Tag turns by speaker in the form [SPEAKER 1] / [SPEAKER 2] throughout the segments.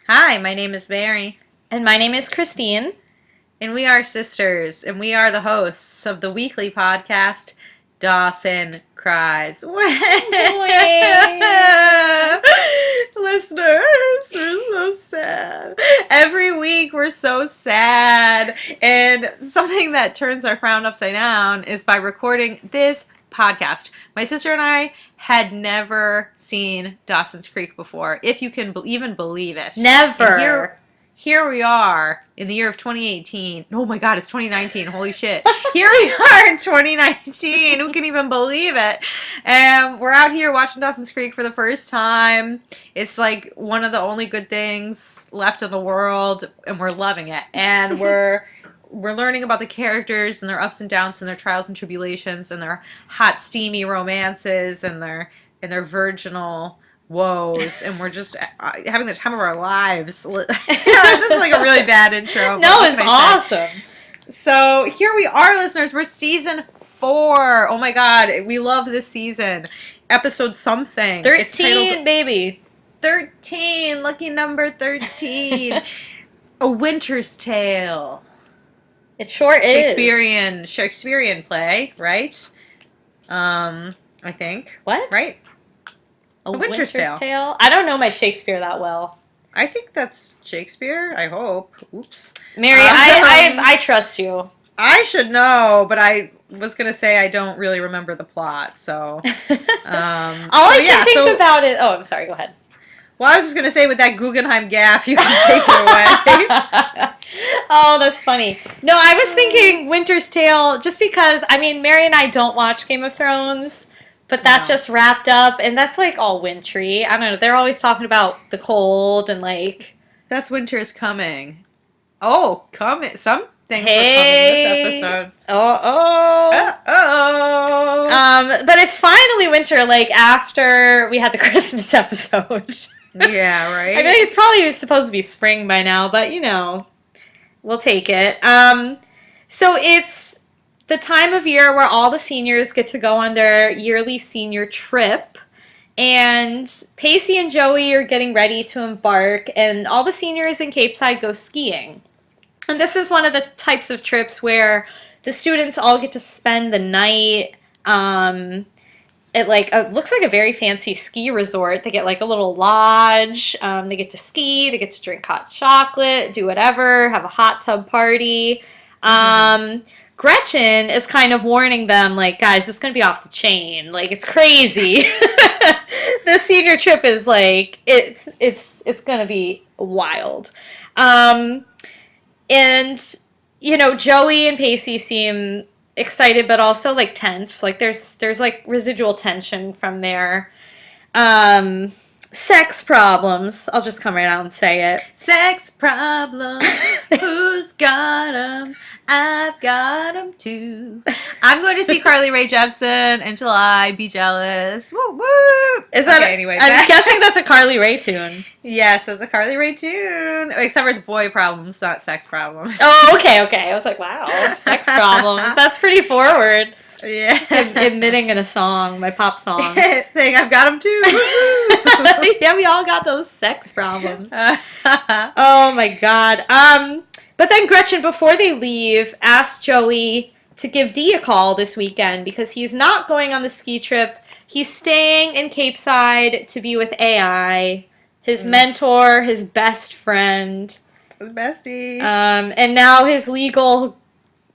[SPEAKER 1] Hi, my name is Mary,
[SPEAKER 2] And my name is Christine.
[SPEAKER 1] and we are sisters, and we are the hosts of the weekly podcast, Dawson Cries. Listeners, we're so sad. Every week we're so sad, and something that turns our frown upside down is by recording this podcast. My sister and I had never seen Dawson's Creek before, if you can even believe it.
[SPEAKER 2] Never.
[SPEAKER 1] Here we are in the year of 2018. Oh my God, it's 2019. Holy shit. Here we are in 2019. Who can even believe it? And we're out here watching Dawson's Creek for the first time. It's like one of the only good things left in the world, and we're loving it. And we're learning about the characters and their ups and downs and their trials and tribulations and their hot, steamy romances and their virginal woes, and we're just having the time of our lives. This is like a really bad intro.
[SPEAKER 2] No, it's awesome.
[SPEAKER 1] So here we are, listeners. We're season 4. Oh my God, we love this season. Episode something.
[SPEAKER 2] 13,
[SPEAKER 1] it's titled
[SPEAKER 2] baby.
[SPEAKER 1] 13. Lucky number 13. A Winter's Tale.
[SPEAKER 2] It sure is.
[SPEAKER 1] Shakespearean play, right? I think.
[SPEAKER 2] What?
[SPEAKER 1] Right?
[SPEAKER 2] A Winter's Tale? I don't know my Shakespeare that well.
[SPEAKER 1] I think that's Shakespeare. I hope. Oops.
[SPEAKER 2] Mary, I trust you.
[SPEAKER 1] I should know, but I was going to say I don't really remember the plot, so...
[SPEAKER 2] All I can think about is... Oh, I'm sorry. Go ahead.
[SPEAKER 1] Well, I was just going to say, with that Guggenheim gaff, you can take it away.
[SPEAKER 2] Oh, that's funny. No, I was thinking Winter's Tale just because, I mean, Mary and I don't watch Game of Thrones, but that's just wrapped up, and that's like all wintry. I don't know. They're always talking about the cold and like...
[SPEAKER 1] That's Winter is Coming. Oh, coming. Some things were coming this episode.
[SPEAKER 2] But it's finally winter, like after we had the Christmas episode.
[SPEAKER 1] Yeah, right?
[SPEAKER 2] I mean, it's probably supposed to be spring by now, but you know, we'll take it. So it's the time of year where all the seniors get to go on their yearly senior trip. And Pacey and Joey are getting ready to embark, and all the seniors in Cape Side go skiing. And this is one of the types of trips where the students all get to spend the night at like looks like a very fancy ski resort. They get like a little lodge. They get to ski. They get to drink hot chocolate, do whatever, have a hot tub party. Gretchen is kind of warning them, like, guys, this is going to be off the chain. Like, it's crazy. The senior trip is like, it's going to be wild. And, you know, Joey and Pacey seem excited, but also, like, tense. Like, there's like, residual tension from their sex problems. I'll just come right out and say it.
[SPEAKER 1] Sex problems. Who's got them? I've got them too. I'm going to see Carly Rae Jepsen in July. Be jealous. Woo woo.
[SPEAKER 2] Is that
[SPEAKER 1] okay, anyway?
[SPEAKER 2] I'm guessing that's a Carly Rae tune.
[SPEAKER 1] Yes, it's a Carly Rae tune. Except for it's boy problems, not sex problems.
[SPEAKER 2] Oh, okay. I was like, wow, sex problems. That's pretty forward.
[SPEAKER 1] Yeah.
[SPEAKER 2] Admitting in a song, my pop song.
[SPEAKER 1] Saying I've got them too.
[SPEAKER 2] Yeah, we all got those sex problems. Oh my God. But then Gretchen, before they leave, asked Joey to give Dee a call this weekend because he's not going on the ski trip. He's staying in Cape Side to be with AI, his mentor, his best friend.
[SPEAKER 1] His bestie.
[SPEAKER 2] And now his legal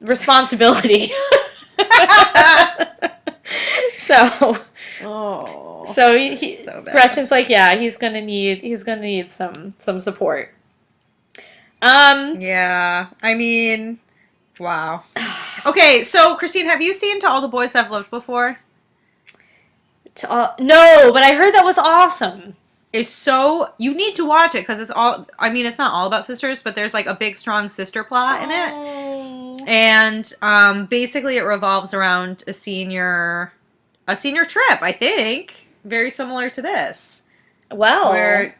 [SPEAKER 2] responsibility. So Gretchen's like, yeah, he's gonna need some support.
[SPEAKER 1] Yeah, I mean, wow. Okay, so Christine, have you seen To All the Boys I've Loved before?
[SPEAKER 2] No, but I heard that was awesome.
[SPEAKER 1] It's so, you need to watch it because it's all, I mean, it's not all about sisters, but there's like a big, strong sister plot in it. And basically it revolves around a senior trip, I think. Very similar to this.
[SPEAKER 2] Well,
[SPEAKER 1] where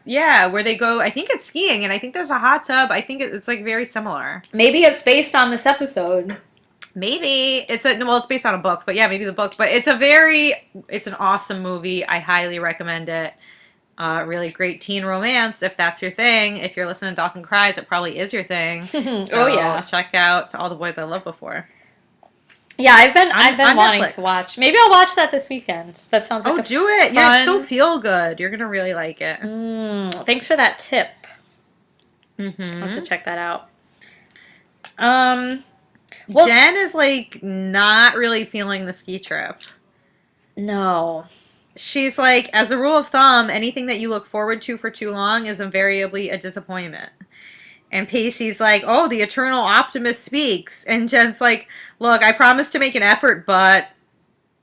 [SPEAKER 1] they go, I think it's skiing, and I think there's a hot tub. I think it's like very similar.
[SPEAKER 2] Maybe it's based on this episode.
[SPEAKER 1] Maybe it's based on a book, but yeah, maybe the book. But it's an awesome movie. I highly recommend it. Really great teen romance, if that's your thing. If you're listening to Dawson Cries, it probably is your thing.
[SPEAKER 2] Oh, yeah.
[SPEAKER 1] Check out To All the Boys I Loved Before.
[SPEAKER 2] Yeah, I've been
[SPEAKER 1] on
[SPEAKER 2] wanting
[SPEAKER 1] Netflix.
[SPEAKER 2] to watch. Maybe I'll watch that this weekend. That sounds like
[SPEAKER 1] do it. Yeah, it's so feel good. You're gonna really like it.
[SPEAKER 2] Thanks for that tip.
[SPEAKER 1] Mm-hmm.
[SPEAKER 2] I'll have to check that out.
[SPEAKER 1] Well, Jen is like not really feeling the ski trip.
[SPEAKER 2] No.
[SPEAKER 1] She's like, as a rule of thumb, anything that you look forward to for too long is invariably a disappointment. And Pacey's like, oh, the eternal optimist speaks. And Jen's like, look, I promise to make an effort, but...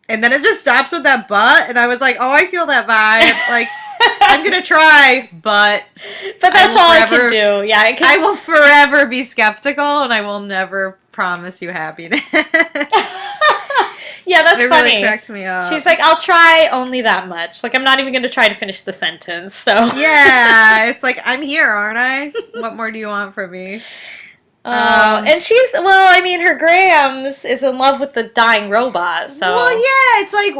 [SPEAKER 1] And then it just stops with that but. And I was like, oh, I feel that vibe. Like, I'm going to try, but...
[SPEAKER 2] But that's all I can do. Yeah,
[SPEAKER 1] I will forever be skeptical, and I will never promise you happiness.
[SPEAKER 2] Yeah, that's funny.
[SPEAKER 1] Really cracked me up.
[SPEAKER 2] She's like, I'll try only that much. Like, I'm not even going to try to finish the sentence, so.
[SPEAKER 1] Yeah, it's like, I'm here, aren't I? What more do you want from me?
[SPEAKER 2] And she's, well, I mean, her Grams is in love with the dying robot, so.
[SPEAKER 1] Well, yeah, it's like,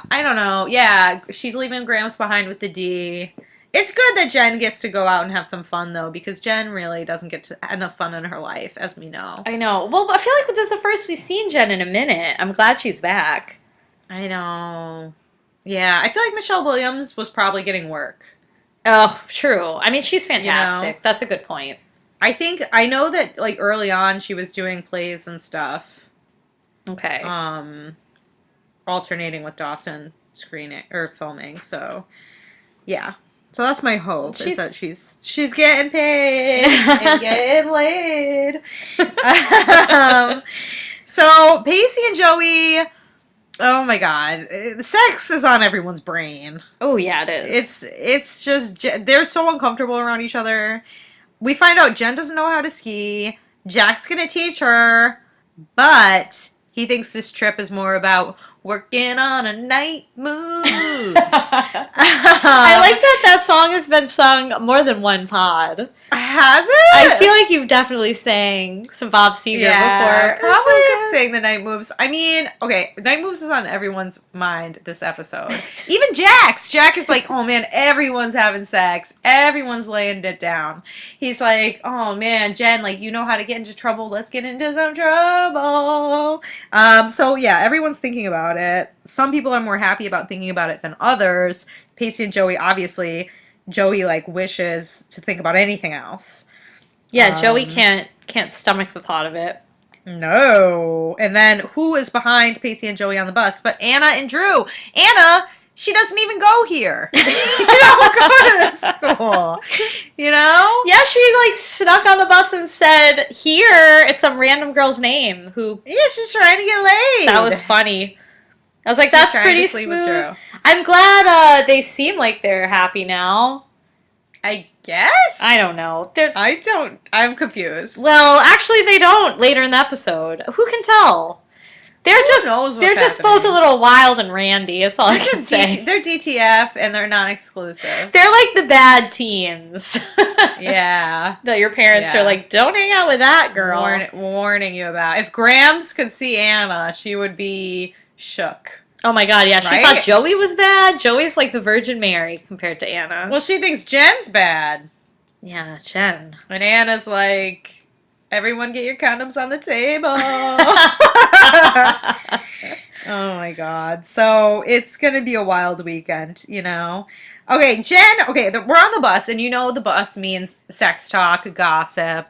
[SPEAKER 1] I don't know. Yeah, she's leaving Grams behind with the D. It's good that Jen gets to go out and have some fun, though, because Jen really doesn't get enough fun in her life, as we know.
[SPEAKER 2] I know. Well, I feel like this is the first we've seen Jen in a minute. I'm glad she's back.
[SPEAKER 1] I know. Yeah, I feel like Michelle Williams was probably getting work.
[SPEAKER 2] Oh, true. I mean, she's fantastic.
[SPEAKER 1] You know?
[SPEAKER 2] That's a good point.
[SPEAKER 1] I know that, like, early on she was doing plays and stuff.
[SPEAKER 2] Okay.
[SPEAKER 1] Alternating with Dawson screening, or filming, so, yeah. So that's my hope, is that she's getting paid and getting laid. So Pacey and Joey, oh my god, sex is on everyone's brain.
[SPEAKER 2] Oh yeah, it is.
[SPEAKER 1] It's just, they're so uncomfortable around each other. We find out Jen doesn't know how to ski. Jack's gonna teach her, but he thinks this trip is more about working on a night moves.
[SPEAKER 2] I like that song has been sung more than one pod.
[SPEAKER 1] Has it?
[SPEAKER 2] I feel like you've definitely sang some Bob Seger before.
[SPEAKER 1] Probably have sang the night moves. I mean, okay, night moves is on everyone's mind this episode. Even Jack's. Jack is like, oh man, everyone's having sex. Everyone's laying it down. He's like, oh man, Jen, like, you know how to get into trouble. Let's get into some trouble. So yeah, everyone's thinking about it. Some people are more happy about thinking about it than others. Pacey and Joey, obviously. Joey, like, wishes to think about anything else.
[SPEAKER 2] Yeah, Joey can't stomach the thought of it.
[SPEAKER 1] No. And then who is behind Pacey and Joey on the bus? But Anna and Drew. Anna, she doesn't even go here. You don't go to this school. You know?
[SPEAKER 2] Yeah, she, like, snuck on the bus and said, here, it's some random girl's name who...
[SPEAKER 1] Yeah, she's trying to get laid.
[SPEAKER 2] That was funny. I was like, that's pretty smooth. I'm glad they seem like they're happy now.
[SPEAKER 1] I guess?
[SPEAKER 2] I don't know.
[SPEAKER 1] I'm confused.
[SPEAKER 2] Well, actually they don't later in the episode. Who can tell? They're just both a little wild and randy, that's all I can say.
[SPEAKER 1] They're DTF and they're non-exclusive.
[SPEAKER 2] They're like the bad teens.
[SPEAKER 1] Yeah.
[SPEAKER 2] That your parents are like, don't hang out with that girl.
[SPEAKER 1] Warning you about. If Grams could see Anna, she would be shook.
[SPEAKER 2] Oh my god, yeah. She thought Joey was bad. Joey's like the Virgin Mary compared to Anna.
[SPEAKER 1] Well, she thinks Jen's bad.
[SPEAKER 2] Yeah, Jen.
[SPEAKER 1] And Anna's like, everyone get your condoms on the table. Oh my god. So it's going to be a wild weekend, you know? Okay, Jen, we're on the bus, and you know the bus means sex talk, gossip,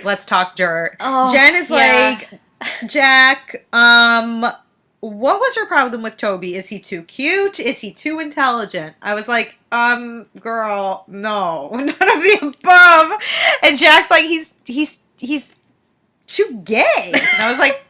[SPEAKER 1] let's talk dirt.
[SPEAKER 2] Oh,
[SPEAKER 1] Jen is like, Jack, what was your problem with Toby? Is he too cute? Is he too intelligent? I was like, girl, no, none of the above. And Jack's like, he's too gay. And I was like,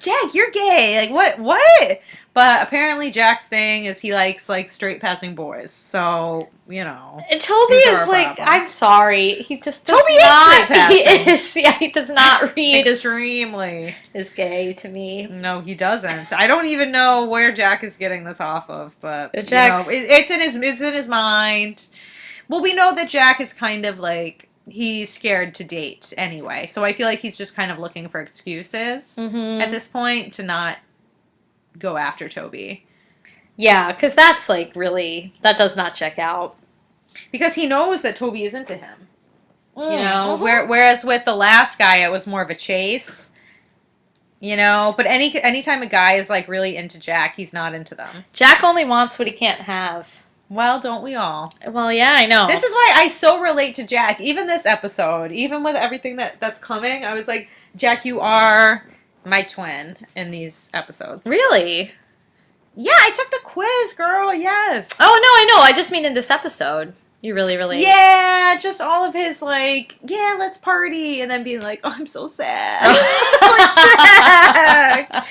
[SPEAKER 1] Jack, you're gay. Like, what? But apparently Jack's thing is he likes, like, straight passing boys. So, you know.
[SPEAKER 2] And Toby is like,
[SPEAKER 1] problems.
[SPEAKER 2] I'm sorry. He just does
[SPEAKER 1] Toby
[SPEAKER 2] not.
[SPEAKER 1] is straight
[SPEAKER 2] He is. Yeah, he does not read
[SPEAKER 1] extremely
[SPEAKER 2] as gay to me.
[SPEAKER 1] No, he doesn't. I don't even know where Jack is getting this off of, but you know, it's in his mind. Well, we know that Jack is kind of like, he's scared to date anyway. So I feel like he's just kind of looking for excuses at this point to not go after Toby.
[SPEAKER 2] Yeah, because that's like really, that does not check out.
[SPEAKER 1] Because he knows that Toby is into him. You know,
[SPEAKER 2] Mhm.
[SPEAKER 1] whereas with the last guy, it was more of a chase. You know, but anytime a guy is like really into Jack, he's not into them.
[SPEAKER 2] Jack only wants what he can't have.
[SPEAKER 1] Well, don't we all?
[SPEAKER 2] Well, yeah, I know.
[SPEAKER 1] This is why I so relate to Jack. Even this episode, even with everything that's coming, I was like, Jack, you are my twin in these episodes.
[SPEAKER 2] Really?
[SPEAKER 1] Yeah, I took the quiz, girl. Yes.
[SPEAKER 2] Oh, no, I know. I just mean in this episode. You really relate.
[SPEAKER 1] Yeah, just all of his like, yeah, let's party, and then being like, oh, I'm so sad. It's like, Jack,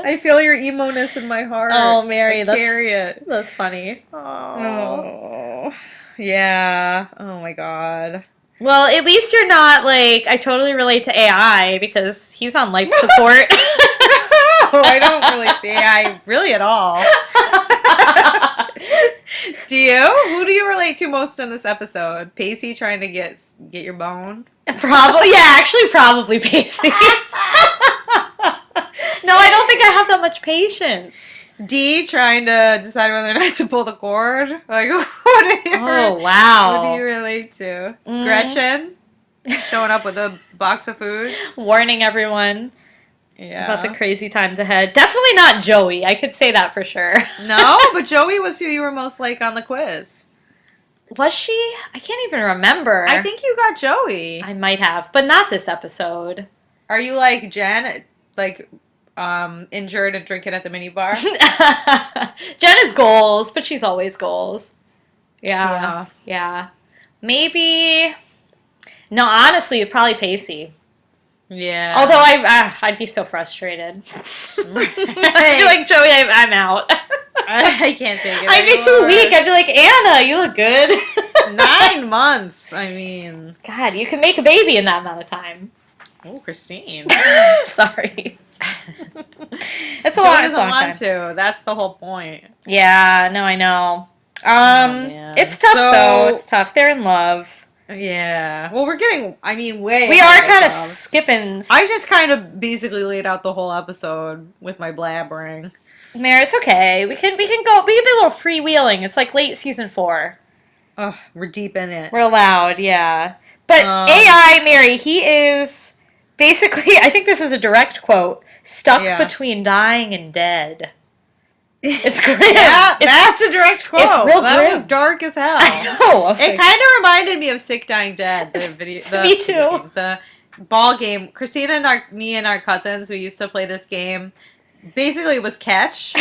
[SPEAKER 1] I feel your emo-ness in my heart.
[SPEAKER 2] Oh, Mary,
[SPEAKER 1] I carry it.
[SPEAKER 2] That's funny.
[SPEAKER 1] Oh, yeah. Oh my god.
[SPEAKER 2] Well, at least you're not like, I totally relate to AI because he's on life support.
[SPEAKER 1] No, I don't relate to AI really at all. Do you? Who do you relate to most in this episode? Pacey trying to get your bone?
[SPEAKER 2] Probably, yeah, actually, probably Pacey. No, I don't think I have that much patience.
[SPEAKER 1] D trying to decide whether or not to pull the cord? Like, what do you,
[SPEAKER 2] wow.
[SPEAKER 1] What do you relate to? Gretchen showing up with a box of food?
[SPEAKER 2] Warning everyone
[SPEAKER 1] Yeah.
[SPEAKER 2] about the crazy times ahead. Definitely not Joey. I could say that for sure.
[SPEAKER 1] No, but Joey was who you were most like on the quiz.
[SPEAKER 2] Was she? I can't even remember.
[SPEAKER 1] I think you got Joey.
[SPEAKER 2] I might have, but not this episode.
[SPEAKER 1] Are you like Jen, like injured and drinking at the minibar?
[SPEAKER 2] Jen is goals, but she's always goals.
[SPEAKER 1] Yeah.
[SPEAKER 2] Yeah. Maybe. No, honestly, probably Pacey.
[SPEAKER 1] Yeah.
[SPEAKER 2] Although I'd be so frustrated. I'd be like, Joey, I'm out.
[SPEAKER 1] I can't take it
[SPEAKER 2] I'd be too weak. I'd be like, Anna, you look good.
[SPEAKER 1] 9 months. I mean.
[SPEAKER 2] God, you can make a baby in that amount of time.
[SPEAKER 1] Oh, Christine.
[SPEAKER 2] Sorry. It's a
[SPEAKER 1] Joey
[SPEAKER 2] long,
[SPEAKER 1] doesn't
[SPEAKER 2] long
[SPEAKER 1] want
[SPEAKER 2] time.
[SPEAKER 1] to. That's the whole point.
[SPEAKER 2] Yeah, no, I know.
[SPEAKER 1] Man.
[SPEAKER 2] It's tough
[SPEAKER 1] So-
[SPEAKER 2] though. It's tough. They're in love.
[SPEAKER 1] Yeah. Well, we're getting, I mean, way.
[SPEAKER 2] We
[SPEAKER 1] ahead
[SPEAKER 2] are kind of
[SPEAKER 1] ourselves.
[SPEAKER 2] skipping.
[SPEAKER 1] I just kind of basically laid out the whole episode with my blabbering.
[SPEAKER 2] Mare, it's okay. We can be a little freewheeling. It's like late season 4.
[SPEAKER 1] Oh, we're deep in it.
[SPEAKER 2] We're allowed, yeah. But
[SPEAKER 1] Um,
[SPEAKER 2] AI, Mary, he is basically, I think this is a direct quote, stuck
[SPEAKER 1] Yeah.
[SPEAKER 2] between dying and dead. It's grim.
[SPEAKER 1] Yeah,
[SPEAKER 2] It's-
[SPEAKER 1] that's a direct quote.
[SPEAKER 2] it's real
[SPEAKER 1] that
[SPEAKER 2] grim.
[SPEAKER 1] was dark as hell.
[SPEAKER 2] I know. I was
[SPEAKER 1] It
[SPEAKER 2] like,
[SPEAKER 1] kind of reminded me of Sick Dying Dead, the video.
[SPEAKER 2] Me too.
[SPEAKER 1] The ball game. Christina and me and our cousins who used to play this game. Basically, it was catch,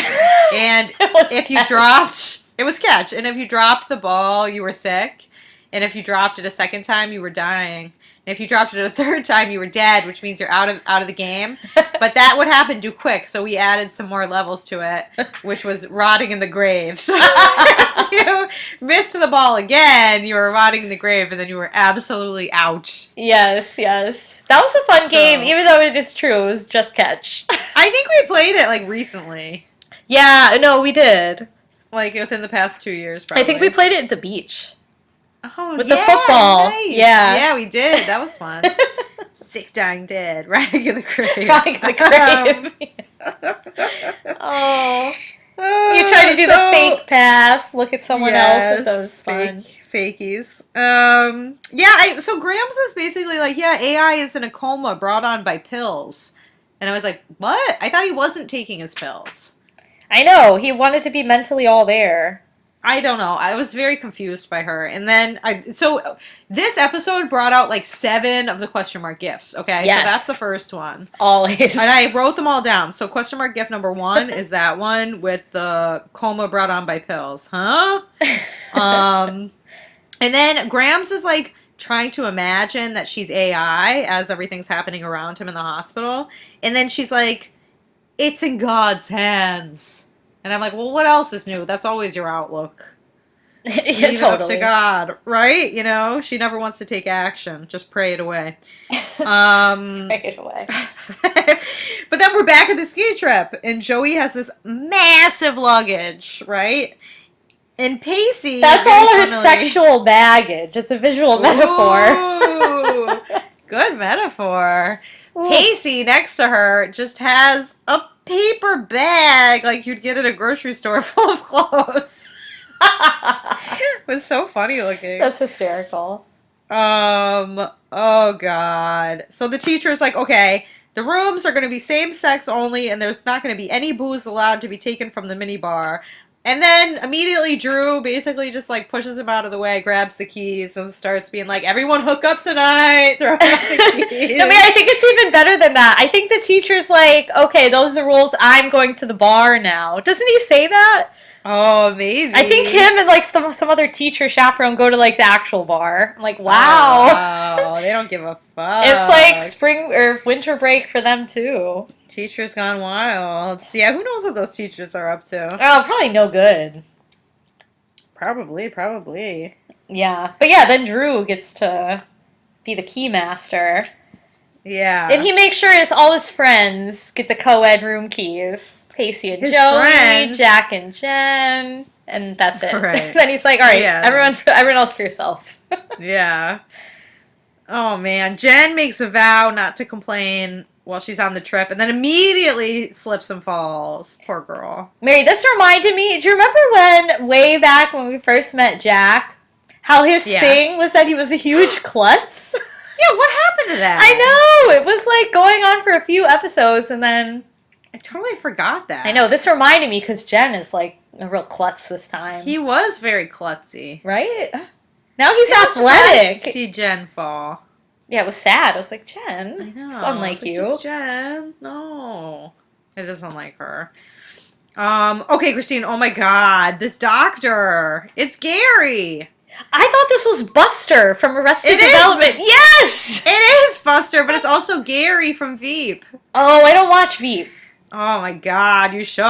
[SPEAKER 1] and
[SPEAKER 2] It was
[SPEAKER 1] if you
[SPEAKER 2] catch.
[SPEAKER 1] dropped, it was catch, and if you dropped the ball, you were sick, and if you dropped it a second time, you were dying. And if you dropped it a third time, you were dead, which means you're out of the game. But that would happen too quick, so we added some more levels to it, which was rotting in the grave. So if you missed the ball again, you were rotting in the grave, and then you were absolutely out.
[SPEAKER 2] Yes, yes. That was a fun game, even though it is true. It was just catch.
[SPEAKER 1] I think we played it like recently,
[SPEAKER 2] Yeah, no, we did.
[SPEAKER 1] like within the past 2 years. Probably.
[SPEAKER 2] I think we played it at the beach.
[SPEAKER 1] Oh,
[SPEAKER 2] With the football.
[SPEAKER 1] nice.
[SPEAKER 2] Yeah.
[SPEAKER 1] Yeah, we did. That was fun. Sick dying dead, riding in the grave.
[SPEAKER 2] Riding in the grave. Oh. You try to do the fake pass, look at someone else. That was fun.
[SPEAKER 1] Fakies. So Grams is basically like, yeah, AI is in a coma brought on by pills. And I was like, what? I thought he wasn't taking his pills.
[SPEAKER 2] I know. He wanted to be mentally all there.
[SPEAKER 1] I don't know. I was very confused by her. And then so this episode brought out like 7 of the question mark gifts. Okay.
[SPEAKER 2] Yes.
[SPEAKER 1] So that's the first one.
[SPEAKER 2] Always.
[SPEAKER 1] And I wrote them all down. So question mark gift number 1 is that one with the coma brought on by pills. Huh? And then Grams is like trying to imagine that she's AI as everything's happening around him in the hospital. And then she's like, it's in God's hands. And I'm like, well, what else is new? That's always your outlook.
[SPEAKER 2] Yeah,
[SPEAKER 1] Leave it up to
[SPEAKER 2] totally.
[SPEAKER 1] God, right? You know, she never wants to take action. Just pray it away.
[SPEAKER 2] Right away.
[SPEAKER 1] But then we're back at the ski trip, and Joey has this massive luggage, right? And Pacey,
[SPEAKER 2] That's
[SPEAKER 1] very
[SPEAKER 2] all her
[SPEAKER 1] funnily-
[SPEAKER 2] sexual baggage. It's a visual metaphor.
[SPEAKER 1] Ooh, good metaphor. Pacey next to her just has a paper bag like you'd get at a grocery store full of clothes. It was so funny looking.
[SPEAKER 2] That's hysterical.
[SPEAKER 1] Oh God. So the teacher's like, okay, the rooms are going to be same sex only, and there's not going to be any booze allowed to be taken from the minibar. And then immediately Drew basically just like pushes him out of the way, grabs the keys, and starts being like, everyone hook up tonight, throw out the keys.
[SPEAKER 2] I mean, I think it's even better than that. I think the teacher's like, okay, those are the rules. I'm going to the bar now. Doesn't he say that?
[SPEAKER 1] Oh, maybe.
[SPEAKER 2] I think him and like some other teacher chaperone go to like the actual bar. I'm like, wow.
[SPEAKER 1] Wow, they don't give a fuck.
[SPEAKER 2] It's like spring or winter break for them too.
[SPEAKER 1] Teachers gone wild. So yeah, who knows what those teachers are up to?
[SPEAKER 2] Oh, probably no good.
[SPEAKER 1] Probably.
[SPEAKER 2] Yeah. But yeah, then Drew gets to be the key master.
[SPEAKER 1] Yeah.
[SPEAKER 2] And he makes sure all his friends get the co-ed room keys. Pacey and
[SPEAKER 1] His
[SPEAKER 2] Joey,
[SPEAKER 1] friends.
[SPEAKER 2] Jack and Jen, and that's it.
[SPEAKER 1] Right.
[SPEAKER 2] Then he's like, all right,
[SPEAKER 1] Yeah.
[SPEAKER 2] everyone else for yourself.
[SPEAKER 1] Yeah. Oh man, Jen makes a vow not to complain while she's on the trip, and then immediately slips and falls. Poor girl.
[SPEAKER 2] Mary, this reminded me, do you remember when, way back when we first met Jack, how his thing was that he was a huge klutz?
[SPEAKER 1] Yeah, what happened to that?
[SPEAKER 2] I know! It was like going on for a few episodes, and then...
[SPEAKER 1] I totally forgot that.
[SPEAKER 2] I know, this reminded me because Jen is like a real klutz this time.
[SPEAKER 1] He was very klutzy.
[SPEAKER 2] Right? Now he's athletic.
[SPEAKER 1] See Jen fall.
[SPEAKER 2] Yeah, it was sad. I was like, Jen,
[SPEAKER 1] I know.
[SPEAKER 2] it's unlike
[SPEAKER 1] It's like,
[SPEAKER 2] you.
[SPEAKER 1] just Jen. No. It isn't like her. Okay, Christine, oh my god, this doctor. It's Gary.
[SPEAKER 2] I thought this was Buster from Arrested
[SPEAKER 1] It is,
[SPEAKER 2] Development. Yes!
[SPEAKER 1] It is Buster, but it's also Gary from Veep.
[SPEAKER 2] Oh, I don't watch Veep.
[SPEAKER 1] Oh my god, you should.
[SPEAKER 2] Oh,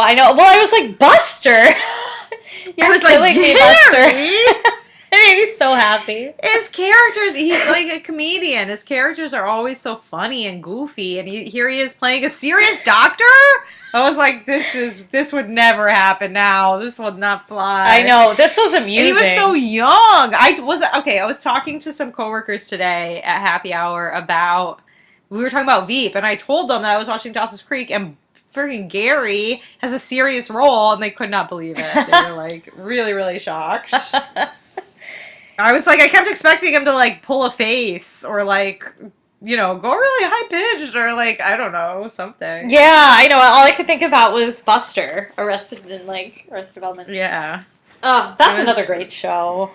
[SPEAKER 2] I know. Well, I was like, Buster.
[SPEAKER 1] I was like,
[SPEAKER 2] me,
[SPEAKER 1] Gary.
[SPEAKER 2] Buster. It made me so happy.
[SPEAKER 1] His characters, he's like a comedian. His characters are always so funny and goofy, and here he is playing a serious doctor? I was like, this would never happen now. This would not fly.
[SPEAKER 2] I know. This was amusing.
[SPEAKER 1] And he was so young. I was talking to some coworkers today at happy hour about, we were talking about Veep, and I told them that I was watching Dawson's Creek, and freaking Gary has a serious role, and they could not believe it. They were like really, really shocked. I was like, I kept expecting him to like pull a face or like, you know, go really high pitched or like, I don't know, something.
[SPEAKER 2] Yeah, I know. All I could think about was Buster, Arrested Development.
[SPEAKER 1] Yeah.
[SPEAKER 2] Oh, that's another great show.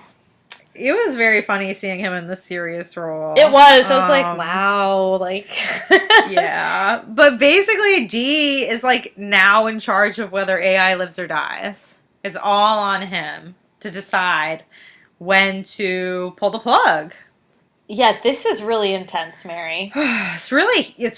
[SPEAKER 1] It was very funny seeing him in the serious role.
[SPEAKER 2] It was. I was like, wow, like.
[SPEAKER 1] Yeah. But basically, Dee is like now in charge of whether AI lives or dies. It's all on him to decide when to pull the plug.
[SPEAKER 2] Yeah, this is really intense, Mary.
[SPEAKER 1] It's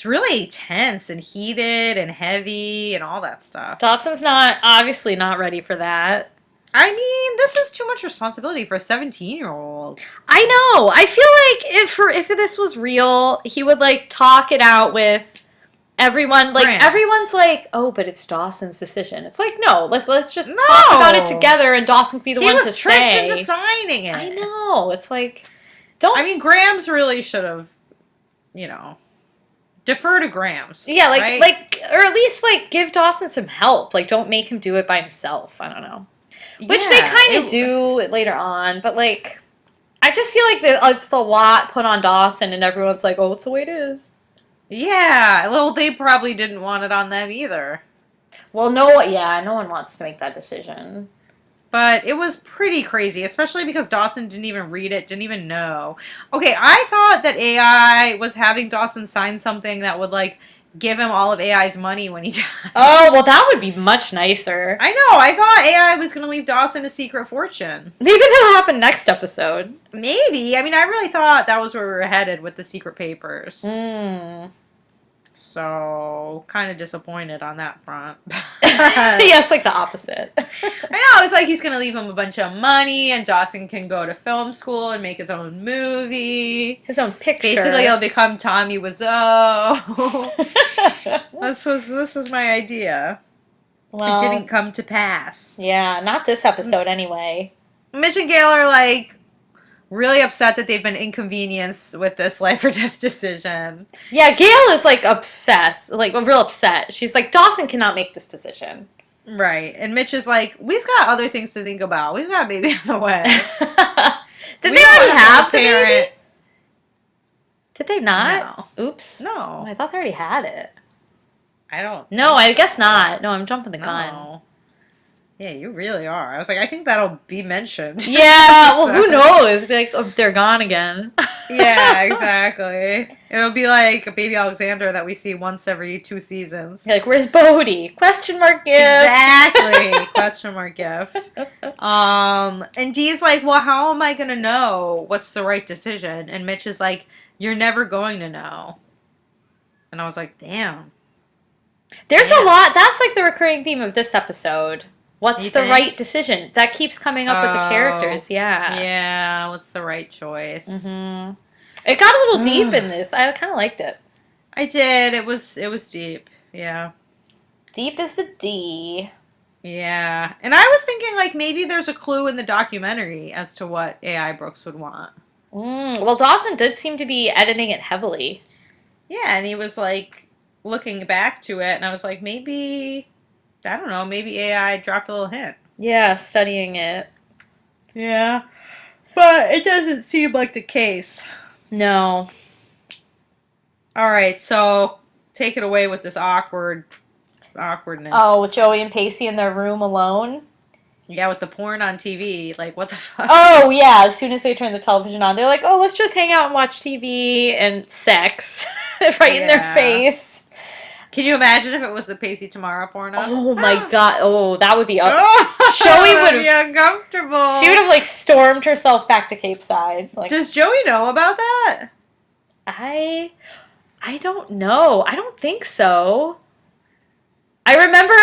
[SPEAKER 1] really tense and heated and heavy and all that stuff.
[SPEAKER 2] Dawson's obviously not ready for that.
[SPEAKER 1] I mean, this is too much responsibility for a 17-year-old.
[SPEAKER 2] I know. I feel like if this was real, he would like talk it out with everyone. Like
[SPEAKER 1] Grants.
[SPEAKER 2] Everyone's like, "Oh, but it's Dawson's decision." It's like, no, let's just talk about it together, and Dawson can be the one to say.
[SPEAKER 1] He was tricked into signing it.
[SPEAKER 2] I know. It's like, don't.
[SPEAKER 1] I mean, Grams really should have, you know, defer to Grams.
[SPEAKER 2] Yeah,
[SPEAKER 1] right?
[SPEAKER 2] or at least like give Dawson some help. Like, don't make him do it by himself. I don't know. Which they kind of do later on, but like, I just feel like it's a lot put on Dawson, and everyone's like, "Oh, it's the way it is."
[SPEAKER 1] Yeah, well, they probably didn't want it on them either.
[SPEAKER 2] Well, no one wants to make that decision.
[SPEAKER 1] But it was pretty crazy, especially because Dawson didn't even read it, didn't even know. Okay, I thought that AI was having Dawson sign something that would like give him all of AI's money when he died.
[SPEAKER 2] Oh, well, that would be much nicer.
[SPEAKER 1] I know. I thought AI was going to leave Dawson a secret fortune.
[SPEAKER 2] Maybe that'll happen next episode.
[SPEAKER 1] Maybe. I mean, I really thought that was where we were headed with the secret papers. So, kind of disappointed on that front.
[SPEAKER 2] Yes, like the opposite.
[SPEAKER 1] I know. It's like he's going to leave him a bunch of money, and Dawson can go to film school and make his own movie.
[SPEAKER 2] His own picture.
[SPEAKER 1] Basically, he'll become Tommy Wiseau. This was my idea.
[SPEAKER 2] Well,
[SPEAKER 1] it didn't come to pass.
[SPEAKER 2] Yeah, not this episode anyway.
[SPEAKER 1] Mitch and Gail are like, really upset that they've been inconvenienced with this life or death decision.
[SPEAKER 2] Yeah, Gail is like obsessed, like real upset. She's like, Dawson cannot make this decision.
[SPEAKER 1] Right. And Mitch is like, we've got other things to think about. We've got a baby on the way.
[SPEAKER 2] Did
[SPEAKER 1] We
[SPEAKER 2] they
[SPEAKER 1] don't
[SPEAKER 2] already have the
[SPEAKER 1] parent.
[SPEAKER 2] baby? Did they not? Oops.
[SPEAKER 1] No.
[SPEAKER 2] I thought they already had it.
[SPEAKER 1] I don't.
[SPEAKER 2] No, I guess not. No, I'm jumping the gun.
[SPEAKER 1] No. Yeah, you really are. I was like, I think that'll be mentioned.
[SPEAKER 2] Yeah, well, who knows? Like, if they're gone again.
[SPEAKER 1] Yeah, exactly. It'll be like a baby Alexander that we see once every 2 seasons.
[SPEAKER 2] You're like, where's Bodhi? Question mark gift.
[SPEAKER 1] Exactly. Question mark gif. And Dee's like, well, how am I going to know what's the right decision? And Mitch is like, you're never going to know. And I was like, damn.
[SPEAKER 2] There's a lot. That's like the recurring theme of this episode. What's
[SPEAKER 1] You
[SPEAKER 2] the
[SPEAKER 1] think?
[SPEAKER 2] right decision? That keeps coming up with the characters. Yeah.
[SPEAKER 1] Yeah, what's the right choice?
[SPEAKER 2] Mm-hmm. It got a little deep in this. I kind of liked it.
[SPEAKER 1] I did. It was deep. Yeah.
[SPEAKER 2] Deep is the D.
[SPEAKER 1] Yeah. And I was thinking, like, maybe there's a clue in the documentary as to what AI Brooks would want.
[SPEAKER 2] Well, Dawson did seem to be editing it heavily.
[SPEAKER 1] Yeah, and he was, like, looking back to it, and I was like, maybe, I don't know, maybe AI dropped a little hint.
[SPEAKER 2] Yeah, studying it.
[SPEAKER 1] Yeah. But it doesn't seem like the case.
[SPEAKER 2] No.
[SPEAKER 1] All right, so take it away with this awkwardness.
[SPEAKER 2] Oh, with Joey and Pacey in their room alone?
[SPEAKER 1] Yeah, with the porn on TV. Like, what the fuck?
[SPEAKER 2] Oh, yeah. As soon as they turn the television on, they're like, oh, let's just hang out and watch TV and sex right in their face.
[SPEAKER 1] Can you imagine if it was the Pacey Tamara porno?
[SPEAKER 2] Oh, my God. Oh, that would be... Joey
[SPEAKER 1] That
[SPEAKER 2] would
[SPEAKER 1] be
[SPEAKER 2] have...
[SPEAKER 1] uncomfortable.
[SPEAKER 2] She would have, like, stormed herself back to Cape Side. Like,
[SPEAKER 1] Does Joey know about that?
[SPEAKER 2] I don't know. I don't think so. I remember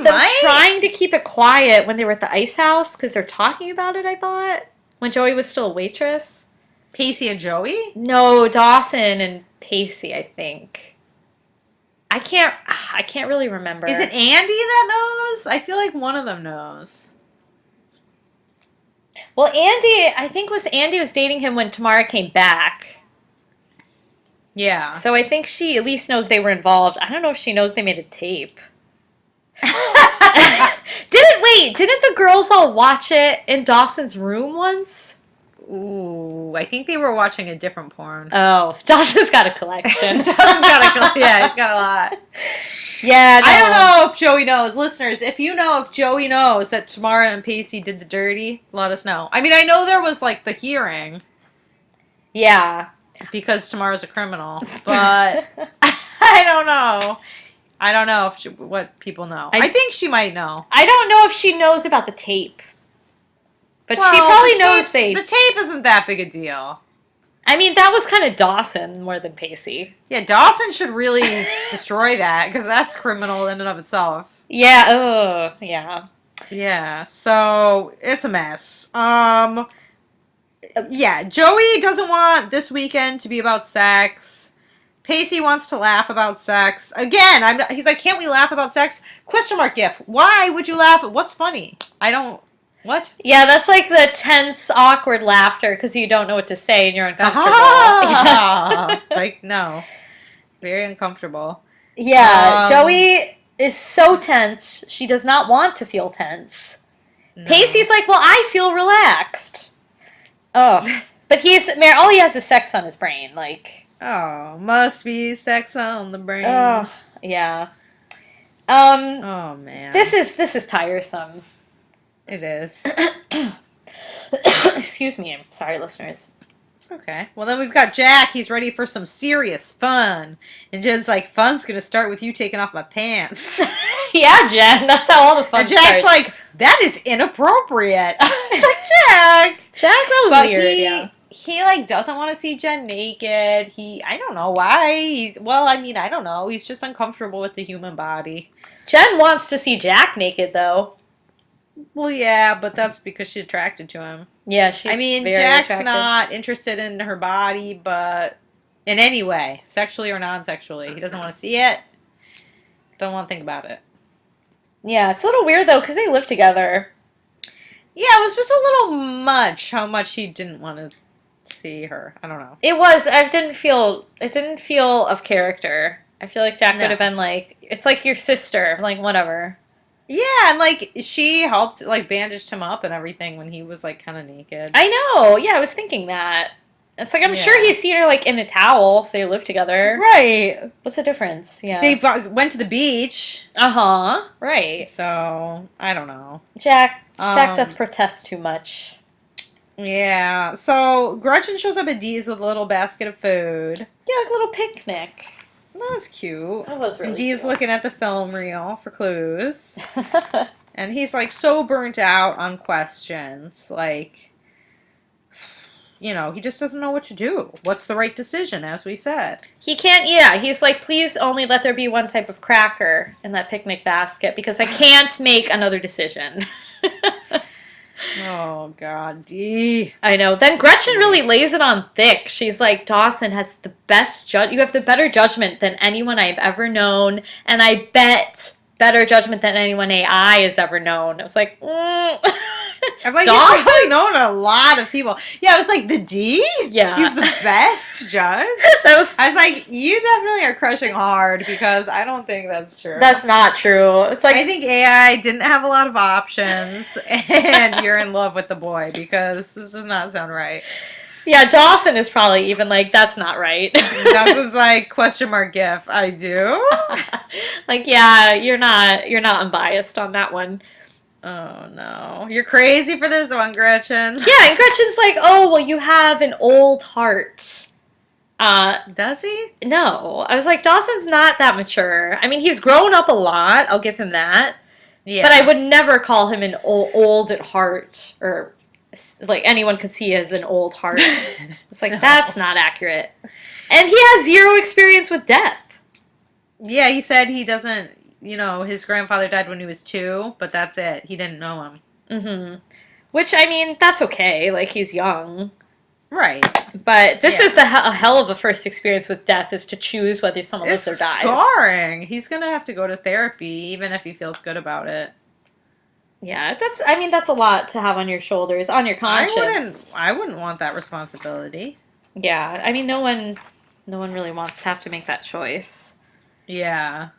[SPEAKER 2] them trying to keep it quiet when they were at the ice house because they're talking about it, I thought. When Joey was still a waitress.
[SPEAKER 1] Pacey and Joey?
[SPEAKER 2] No, Dawson and Pacey, I think. I can't really remember.
[SPEAKER 1] Is it Andy that knows? I feel like one of them knows.
[SPEAKER 2] Well, Andy was dating him when Tamara came back.
[SPEAKER 1] Yeah.
[SPEAKER 2] So I think she at least knows they were involved. I don't know if she knows they made a tape. Didn't the girls all watch it in Dawson's room once?
[SPEAKER 1] Ooh, I think they were watching a different porn.
[SPEAKER 2] Oh, Dawson's got a collection.
[SPEAKER 1] Yeah, he's got a lot.
[SPEAKER 2] Yeah, no.
[SPEAKER 1] I don't know if Joey knows. Listeners, if you know if Joey knows that Tamara and Pacey did the dirty, let us know. I mean, I know there was, like, the hearing.
[SPEAKER 2] Yeah.
[SPEAKER 1] Because Tamara's a criminal, but I don't know. I don't know what people know. I think she might know.
[SPEAKER 2] I don't know if she knows about the tape. But
[SPEAKER 1] Well,
[SPEAKER 2] she probably
[SPEAKER 1] the
[SPEAKER 2] knows
[SPEAKER 1] The tape isn't that big a deal.
[SPEAKER 2] I mean, that was kind of Dawson more than Pacey.
[SPEAKER 1] Yeah, Dawson should really destroy that, because that's criminal in and of itself.
[SPEAKER 2] Yeah, oh, yeah.
[SPEAKER 1] Yeah, so it's a mess. Yeah, Joey doesn't want this weekend to be about sex. Pacey wants to laugh about sex. Again, he's like, can't we laugh about sex? Question mark gif. Why would you laugh? What's funny? What?
[SPEAKER 2] Yeah, that's like the tense, awkward laughter because you don't know what to say and you're uncomfortable.
[SPEAKER 1] Like, no. Very uncomfortable.
[SPEAKER 2] Yeah, Joey is so tense. She does not want to feel tense. No. Pacey's like, well, I feel relaxed. Oh, but all he has is sex on his brain, like.
[SPEAKER 1] Oh, must be sex on the brain.
[SPEAKER 2] Oh, yeah.
[SPEAKER 1] Oh man.
[SPEAKER 2] This is tiresome.
[SPEAKER 1] It is.
[SPEAKER 2] Excuse me. I'm sorry, listeners.
[SPEAKER 1] It's okay. Well, then we've got Jack. He's ready for some serious fun. And Jen's like, fun's going to start with you taking off my pants.
[SPEAKER 2] Yeah, Jen. That's how all the fun starts.
[SPEAKER 1] And Jack's like, that is inappropriate. It's like, Jack,
[SPEAKER 2] that was weird, yeah.
[SPEAKER 1] He, like, doesn't want to see Jen naked. I don't know why. I don't know. He's just uncomfortable with the human body.
[SPEAKER 2] Jen wants to see Jack naked, though.
[SPEAKER 1] Well, yeah, but that's because she's attracted to him.
[SPEAKER 2] Yeah, she's very
[SPEAKER 1] Jack's
[SPEAKER 2] attractive.
[SPEAKER 1] not interested in her body, but in any way, sexually or non-sexually. He doesn't want to see it. Don't want to think about it.
[SPEAKER 2] Yeah, it's a little weird, though, because they live together.
[SPEAKER 1] Yeah, it was just a little much how much he didn't want to see her. I don't know.
[SPEAKER 2] It was. I didn't feel. It didn't feel of character. I feel like Jack would have
[SPEAKER 1] No.
[SPEAKER 2] been like, it's like your sister, like whatever.
[SPEAKER 1] Yeah, and like she helped like bandaged him up and everything when he was like kind of naked.
[SPEAKER 2] I know. Yeah, I was thinking that. It's like I'm sure
[SPEAKER 1] Yeah.
[SPEAKER 2] he's seen her like in a towel if they live together.
[SPEAKER 1] Right.
[SPEAKER 2] What's the difference? Yeah.
[SPEAKER 1] They went to the beach,
[SPEAKER 2] Uh-huh. Right.
[SPEAKER 1] so I don't know.
[SPEAKER 2] Jack doth protest too much.
[SPEAKER 1] Yeah. So Gretchen shows up at Dee's with a little basket of food.
[SPEAKER 2] Yeah, like a little picnic.
[SPEAKER 1] That was cute.
[SPEAKER 2] That was really
[SPEAKER 1] And Dee's
[SPEAKER 2] cute.
[SPEAKER 1] looking at the film reel for clues. And he's like so burnt out on questions. Like, you know, he just doesn't know what to do. What's the right decision, as we said?
[SPEAKER 2] He can't, yeah, he's like, please only let there be one type of cracker in that picnic basket because I can't make another decision.
[SPEAKER 1] Oh, God, Dee.
[SPEAKER 2] I know. Then Gretchen really lays it on thick. She's like, Dawson has the best you have the better judgment than anyone I've ever known, and I bet better judgment than anyone AI has ever known. I was like,
[SPEAKER 1] I'm like,
[SPEAKER 2] Dawson?
[SPEAKER 1] he's probably known a lot of people. Yeah, I was like, the D?
[SPEAKER 2] Yeah.
[SPEAKER 1] He's the best judge?
[SPEAKER 2] That was
[SPEAKER 1] I was like, you definitely are crushing hard because I don't think that's true.
[SPEAKER 2] That's not true. It's like
[SPEAKER 1] I think AI didn't have a lot of options and you're in love with the boy because this does not sound right.
[SPEAKER 2] yeah, Dawson is probably even like, that's not right.
[SPEAKER 1] Dawson's like, question mark gif. I do?
[SPEAKER 2] like, yeah, you're not unbiased on that one.
[SPEAKER 1] Oh no. You're crazy for this one, Gretchen.
[SPEAKER 2] Yeah, and Gretchen's like, oh, well, you have an old heart.
[SPEAKER 1] Does he?
[SPEAKER 2] No. I was like, Dawson's not that mature. I mean, he's grown up a lot. I'll give him that.
[SPEAKER 1] Yeah.
[SPEAKER 2] But I would never call him an old at heart, or like anyone could see as an old heart. It's like,
[SPEAKER 1] No.
[SPEAKER 2] that's not accurate. And he has zero experience with death.
[SPEAKER 1] Yeah, he said he doesn't, you know, his grandfather died when he was 2, but that's it. He didn't know him.
[SPEAKER 2] Mm-hmm. Which, I mean, that's okay. Like, he's young.
[SPEAKER 1] Right.
[SPEAKER 2] But this
[SPEAKER 1] Yeah.
[SPEAKER 2] is a hell of a first experience with death, is to choose whether someone lives or dies.
[SPEAKER 1] scarring. He's going to have to go to therapy, even if he feels good about it.
[SPEAKER 2] Yeah, that's a lot to have on your shoulders, on your conscience.
[SPEAKER 1] I wouldn't want that responsibility.
[SPEAKER 2] Yeah, I mean, no one really wants to have to make that choice.
[SPEAKER 1] Yeah.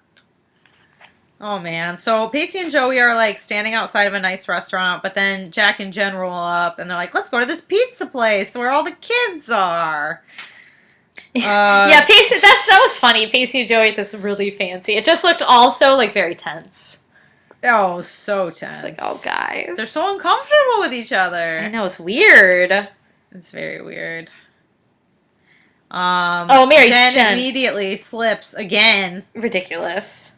[SPEAKER 1] Oh, man. So Pacey and Joey are, like, standing outside of a nice restaurant, but then Jack and Jen roll up, and they're like, let's go to this pizza place where all the kids are.
[SPEAKER 2] Yeah, Pacey, that was funny. Pacey and Joey at this really fancy. It just looked also, like, very tense.
[SPEAKER 1] Oh, so tense.
[SPEAKER 2] It's like, oh, guys.
[SPEAKER 1] They're so uncomfortable with each other.
[SPEAKER 2] I know, it's weird.
[SPEAKER 1] It's very weird.
[SPEAKER 2] Mary Jen.
[SPEAKER 1] Immediately slips again.
[SPEAKER 2] Ridiculous.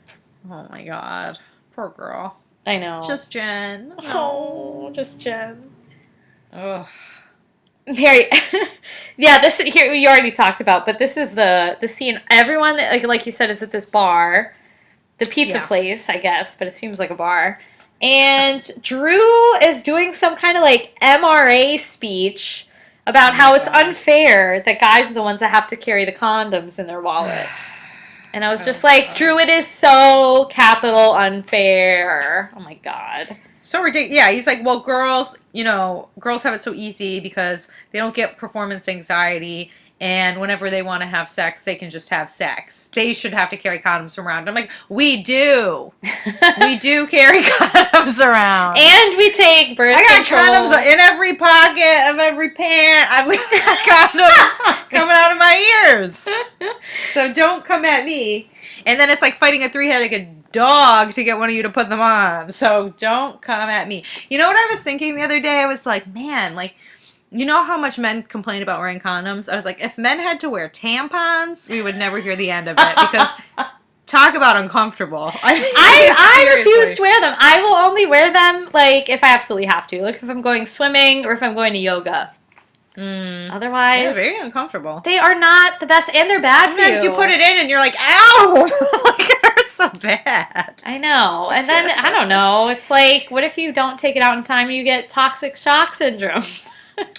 [SPEAKER 1] Oh my god. Poor girl.
[SPEAKER 2] I know.
[SPEAKER 1] Just Jen.
[SPEAKER 2] Oh, just Jen.
[SPEAKER 1] Ugh.
[SPEAKER 2] Mary, yeah, this here you already talked about, but this is the scene. Everyone, like you said, is at this bar, the pizza
[SPEAKER 1] Yeah.
[SPEAKER 2] place, I guess, but it seems like a bar. And Drew is doing some kind of like MRA speech about how it's
[SPEAKER 1] God.
[SPEAKER 2] unfair that guys are the ones that have to carry the condoms in their wallets. And I was just like,
[SPEAKER 1] God.
[SPEAKER 2] Drew, it is so capital unfair. Oh my god.
[SPEAKER 1] So ridiculous. Yeah, he's like, well, girls, you know, girls have it so easy because they don't get performance anxiety, and whenever they want to have sex, they can just have sex. They should have to carry condoms around. I'm like, we do. We do carry condoms around.
[SPEAKER 2] And we take birth
[SPEAKER 1] I got
[SPEAKER 2] control.
[SPEAKER 1] condoms in every pocket of every pant. I've got condoms coming out of my ears. So don't come at me. And then it's like fighting a 3-headed dog to get one of you to put them on. So don't come at me. You know what I was thinking the other day? I was like, man, like, you know how much men complain about wearing condoms? I was like, if men had to wear tampons, we would never hear the end of it. Because talk about uncomfortable.
[SPEAKER 2] I refuse to wear them. I will only wear them like if I absolutely have to. Like if I'm going swimming or if I'm going to yoga. Otherwise,
[SPEAKER 1] They're very uncomfortable.
[SPEAKER 2] they are not the best, and they're bad
[SPEAKER 1] Sometimes
[SPEAKER 2] for
[SPEAKER 1] you put it in and you're like, ow! Like, it hurts so bad.
[SPEAKER 2] I know. And then, I don't know. It's like, what if you don't take it out in time and you get toxic shock syndrome?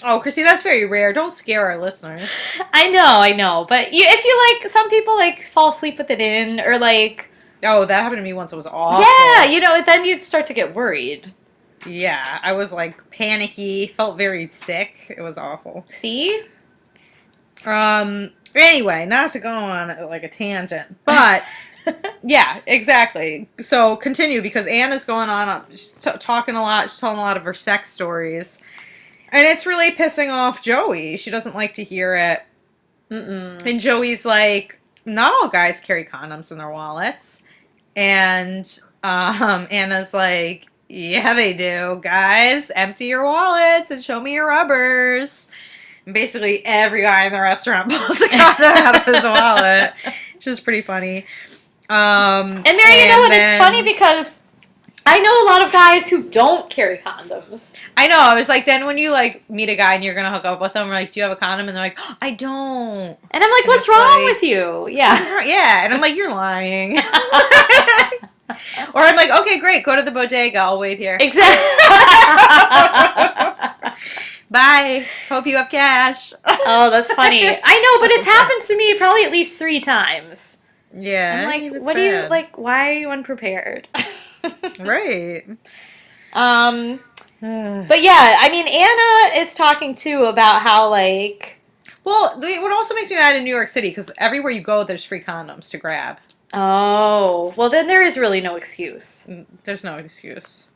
[SPEAKER 1] Oh, Chrissy, that's very rare. Don't scare our listeners.
[SPEAKER 2] I know. But if you like, some people like fall asleep with it in, or like,
[SPEAKER 1] Oh, that happened to me once. It was awful.
[SPEAKER 2] yeah, then you'd start to get worried.
[SPEAKER 1] Yeah, I was like panicky, felt very sick. It was awful.
[SPEAKER 2] See?
[SPEAKER 1] Anyway, not to go on like a tangent, but yeah, exactly. So continue because Anna's going on, she's talking a lot, she's telling a lot of her sex stories. And it's really pissing off Joey. She doesn't like to hear it.
[SPEAKER 2] Mm-mm.
[SPEAKER 1] And Joey's like, not all guys carry condoms in their wallets. And Anna's like, yeah, they do. Guys, empty your wallets and show me your rubbers. And basically, every guy in the restaurant pulls a condom out of his wallet, which is pretty funny.
[SPEAKER 2] And Mary, you know what? It's funny because I know a lot of guys who don't carry condoms.
[SPEAKER 1] I know. I was like, then when you like meet a guy and you're gonna hook up with them, we're like, do you have a condom? And they're like, oh, I don't.
[SPEAKER 2] And I'm like,
[SPEAKER 1] And
[SPEAKER 2] what's
[SPEAKER 1] it's
[SPEAKER 2] wrong
[SPEAKER 1] like,
[SPEAKER 2] with you? Yeah.
[SPEAKER 1] Yeah. And I'm like, you're lying. Or I'm like, okay, great, go to the bodega. I'll wait here.
[SPEAKER 2] Exactly.
[SPEAKER 1] Bye. Hope you have cash.
[SPEAKER 2] Oh, that's funny. I know, but it's happened to me probably at least 3 times.
[SPEAKER 1] Yeah.
[SPEAKER 2] I'm like, what do you, like, why are you unprepared?
[SPEAKER 1] Right.
[SPEAKER 2] But yeah, I mean, Anna is talking too about how, like...
[SPEAKER 1] Well, what also makes me mad in New York City, because everywhere you go, there's free condoms to grab.
[SPEAKER 2] Oh, well then there is really no excuse.
[SPEAKER 1] There's no excuse.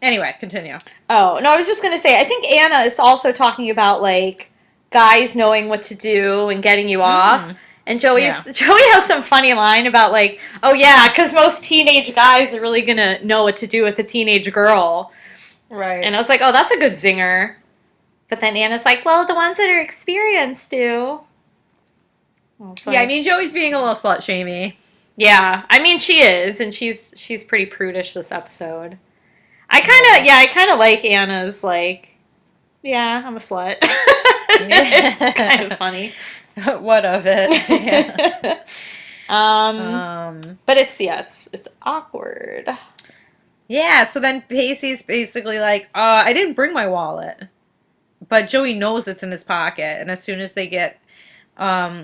[SPEAKER 1] Anyway, continue.
[SPEAKER 2] Oh, no, I was just going to say, I think Anna is also talking about, like, guys knowing what to do and getting you off. And Joey has some funny line about, like, oh, yeah, because most teenage guys are really going to know what to do with a teenage girl.
[SPEAKER 1] Right.
[SPEAKER 2] And I was like, oh, that's a good zinger. But then Anna's like, well, the ones that are experienced do.
[SPEAKER 1] Yeah, I mean, Joey's being a little slut-shamey.
[SPEAKER 2] Yeah, I mean, she is, and she's pretty prudish this episode. I kind of like Anna's, like, yeah, I'm a slut. It's kind of funny.
[SPEAKER 1] What of it? Yeah.
[SPEAKER 2] But it's awkward.
[SPEAKER 1] Yeah, so then Pacey's basically like, I didn't bring my wallet. But Joey knows it's in his pocket, and as soon as they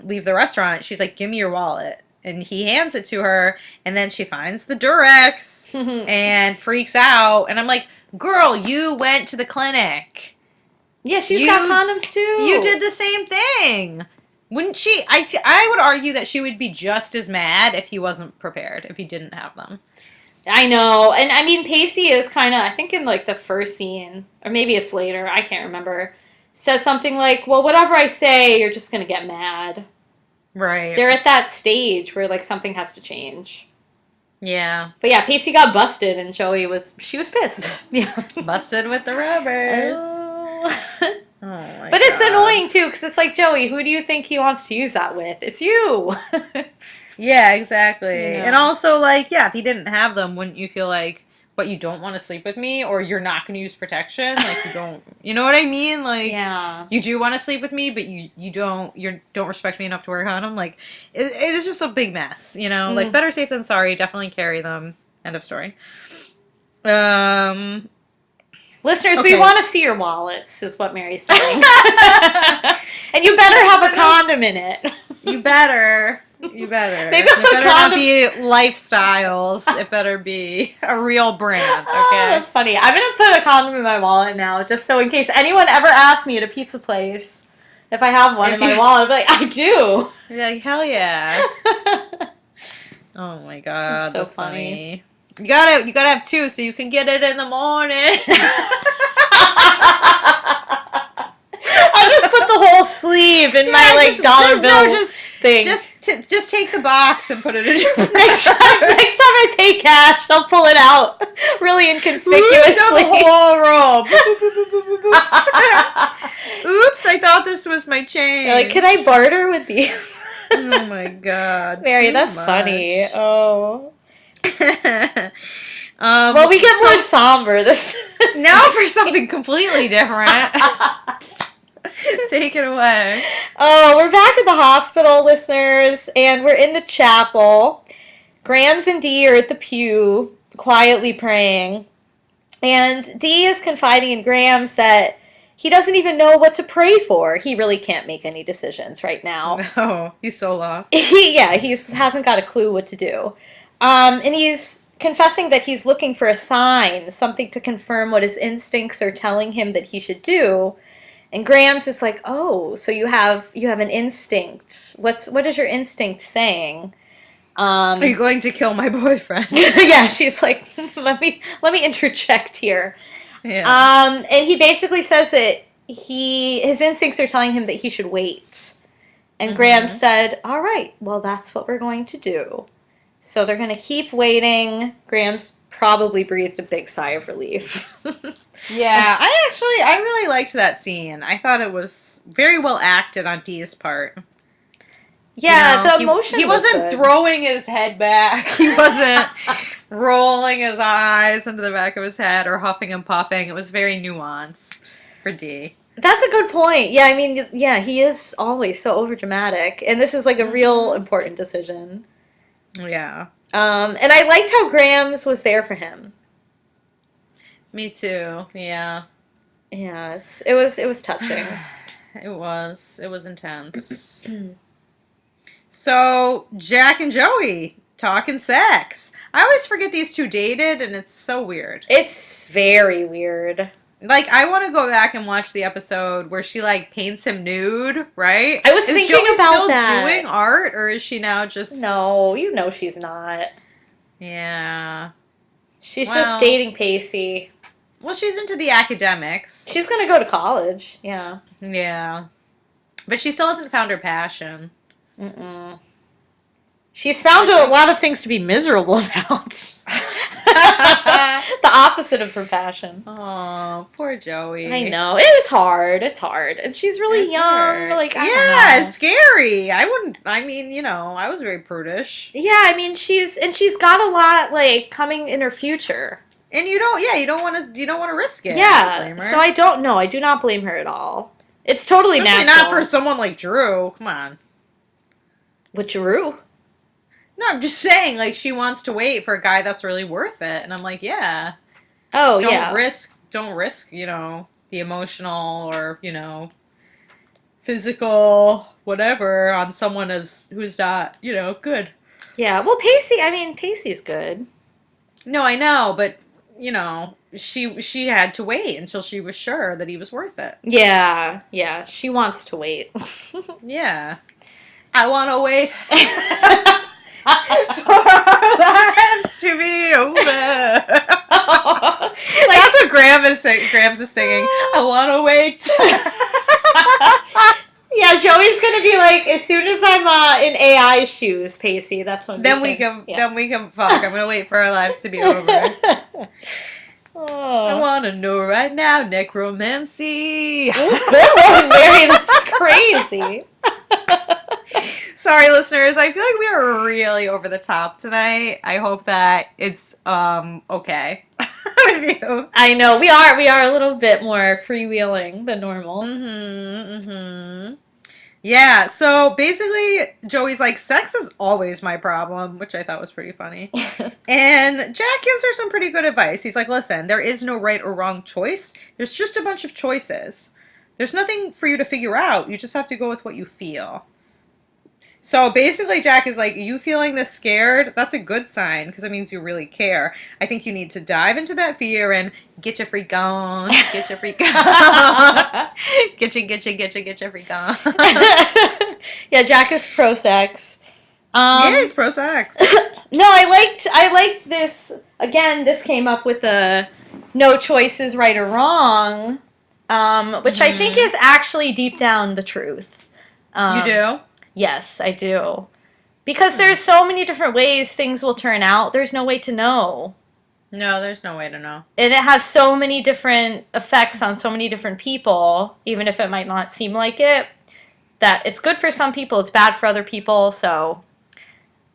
[SPEAKER 1] leave the restaurant, she's like, give me your wallet. And he hands it to her, and then she finds the Durex and freaks out. And I'm like, girl, you went to the clinic.
[SPEAKER 2] Yeah, she's got condoms too.
[SPEAKER 1] You did the same thing. Wouldn't she? I would argue that she would be just as mad if he wasn't prepared, if he didn't have them.
[SPEAKER 2] I know. And I mean, Pacey is kind of, I think in like the first scene, or maybe it's later, I can't remember, says something like, well, whatever I say, you're just going to get mad.
[SPEAKER 1] Right.
[SPEAKER 2] They're at that stage where, like, something has to change.
[SPEAKER 1] Yeah.
[SPEAKER 2] But yeah, Pacey got busted, and Joey was pissed. Yeah.
[SPEAKER 1] Busted with the rubbers.
[SPEAKER 2] Oh.
[SPEAKER 1] Oh my
[SPEAKER 2] But it's annoying, too, because it's like, Joey, who do you think he wants to use that with? It's you.
[SPEAKER 1] Yeah, exactly.
[SPEAKER 2] Yeah.
[SPEAKER 1] And also, like, yeah, if he didn't have them, wouldn't you feel like, but you don't want to sleep with me, or you're not going to use protection? Like, you know what I mean? Like,
[SPEAKER 2] yeah.
[SPEAKER 1] You do want to sleep with me, but you don't respect me enough to wear a condom. Like, it's just a big mess, you know? Like, better safe than sorry. Definitely carry them. End of story.
[SPEAKER 2] Listeners,
[SPEAKER 1] okay.
[SPEAKER 2] we want to see your wallets, is what Mary's saying. And you better have a condom in it.
[SPEAKER 1] You better. You better.
[SPEAKER 2] Maybe
[SPEAKER 1] it better not be lifestyles. It better be a real brand, okay?
[SPEAKER 2] Oh, that's funny. I'm going to put a condom in my wallet now, just so in case anyone ever asks me at a pizza place if I have one in my wallet, I'll be like, I do.
[SPEAKER 1] You're like, hell yeah. Oh my god, that's funny. You gotta have 2 so you can get it in the morning.
[SPEAKER 2] I'll just put the whole sleeve in my like dollar bill thing.
[SPEAKER 1] Just take the box and put it in your
[SPEAKER 2] next time I pay cash, I'll pull it out really inconspicuously.
[SPEAKER 1] The whole robe. Oops, I thought this was my chain.
[SPEAKER 2] You're like, can I barter with these?
[SPEAKER 1] Oh my god,
[SPEAKER 2] Mary, that's funny. Oh. Well, we get more somber this
[SPEAKER 1] now for something completely different. Take it away.
[SPEAKER 2] Oh, we're back at the hospital, listeners, and we're in the chapel. Grams and Dee are at the pew, quietly praying. And Dee is confiding in Grams that he doesn't even know what to pray for. He really can't make any decisions right now.
[SPEAKER 1] No, he's so lost.
[SPEAKER 2] He hasn't got a clue what to do. And he's confessing that he's looking for a sign, something to confirm what his instincts are telling him that he should do. And Graham's is like, oh, so you have an instinct. What is your instinct saying?
[SPEAKER 1] Are you going to kill my boyfriend?
[SPEAKER 2] Yeah, she's like, let me interject here.
[SPEAKER 1] Yeah.
[SPEAKER 2] And he basically says that his instincts are telling him that he should wait. And Graham said, all right, well, that's what we're going to do. So they're going to keep waiting. Graham's probably breathed a big sigh of relief.
[SPEAKER 1] Yeah, I really liked that scene. I thought it was very well acted on Dee's part.
[SPEAKER 2] Yeah, the emotion
[SPEAKER 1] he wasn't
[SPEAKER 2] good.
[SPEAKER 1] throwing his head back. He wasn't rolling his eyes into the back of his head or huffing and puffing. It was very nuanced for Dee.
[SPEAKER 2] That's a good point. Yeah, I mean, yeah, he is always so overdramatic. And this is like a real important decision.
[SPEAKER 1] Yeah.
[SPEAKER 2] And I liked how Graham's was there for him.
[SPEAKER 1] Me too. Yeah.
[SPEAKER 2] Yeah, it was touching.
[SPEAKER 1] It was intense. So, Jack and Joey talking sex. I always forget these two dated, and it's so weird.
[SPEAKER 2] It's very weird.
[SPEAKER 1] Like, I want to go back and watch the episode where she, like, paints him nude, right?
[SPEAKER 2] I was thinking
[SPEAKER 1] Joey
[SPEAKER 2] about
[SPEAKER 1] still
[SPEAKER 2] that.
[SPEAKER 1] doing art, or is she now just...
[SPEAKER 2] No, you know she's not.
[SPEAKER 1] Yeah.
[SPEAKER 2] She's just dating Pacey.
[SPEAKER 1] Well, she's into the academics.
[SPEAKER 2] She's gonna go to college, yeah.
[SPEAKER 1] Yeah. But she still hasn't found her passion.
[SPEAKER 2] Mm-mm. She's found a lot of things to be miserable about. The opposite of her passion.
[SPEAKER 1] Oh, poor Joey.
[SPEAKER 2] I know. It is hard. It's hard. And she's really young.
[SPEAKER 1] Hard.
[SPEAKER 2] Like, I don't
[SPEAKER 1] yeah,
[SPEAKER 2] know.
[SPEAKER 1] it's scary. I was very prudish.
[SPEAKER 2] Yeah, I mean, she's got a lot, like, coming in her future.
[SPEAKER 1] And you don't want to risk it.
[SPEAKER 2] Yeah, so I don't know. I do not blame her at all. It's totally
[SPEAKER 1] Especially
[SPEAKER 2] natural.
[SPEAKER 1] not for someone like Drew. Come on.
[SPEAKER 2] With Drew?
[SPEAKER 1] No, I'm just saying, like, she wants to wait for a guy that's really worth it. And I'm like, yeah.
[SPEAKER 2] Oh,
[SPEAKER 1] Don't risk, the emotional or, physical whatever on someone who's not, good.
[SPEAKER 2] Yeah, well, Pacey's good.
[SPEAKER 1] No, I know, but, she had to wait until she was sure that he was worth it.
[SPEAKER 2] Yeah, she wants to wait.
[SPEAKER 1] Yeah. I want to wait for our lives to be over. That's what Graham is singing. Graham's is singing. I want to wait.
[SPEAKER 2] Yeah, Joey's gonna be like, as soon as I'm in AI shoes, Pacey. That's what.
[SPEAKER 1] Then we can fuck. I'm gonna wait for our lives to be over.
[SPEAKER 2] Oh.
[SPEAKER 1] I want to know right now, necromancy.
[SPEAKER 2] Good one, Mary. That's crazy.
[SPEAKER 1] Sorry, listeners. I feel like we are really over the top tonight. I hope that it's okay with you.
[SPEAKER 2] I know we are a little bit more freewheeling than normal.
[SPEAKER 1] Yeah. So basically, Joey's like, sex is always my problem, which I thought was pretty funny. And Jack gives her some pretty good advice. He's like, listen, there is no right or wrong choice. There's just a bunch of choices. There's nothing for you to figure out. You just have to go with what you feel. So basically, Jack is like, you feeling this scared? That's a good sign, because it means you really care. I think you need to dive into that fear and get your freak on. Get your freak on. Get your freak on.
[SPEAKER 2] Yeah, Jack is pro-sex.
[SPEAKER 1] Yeah, he's pro-sex.
[SPEAKER 2] No, I liked this. Again, this came up with the no choice is right or wrong, which I think is actually deep down the truth.
[SPEAKER 1] You do?
[SPEAKER 2] Yes, I do. Because there's so many different ways things will turn out. There's no way to know.
[SPEAKER 1] No, there's no way to know.
[SPEAKER 2] And it has so many different effects on so many different people, even if it might not seem like it, that it's good for some people, it's bad for other people. So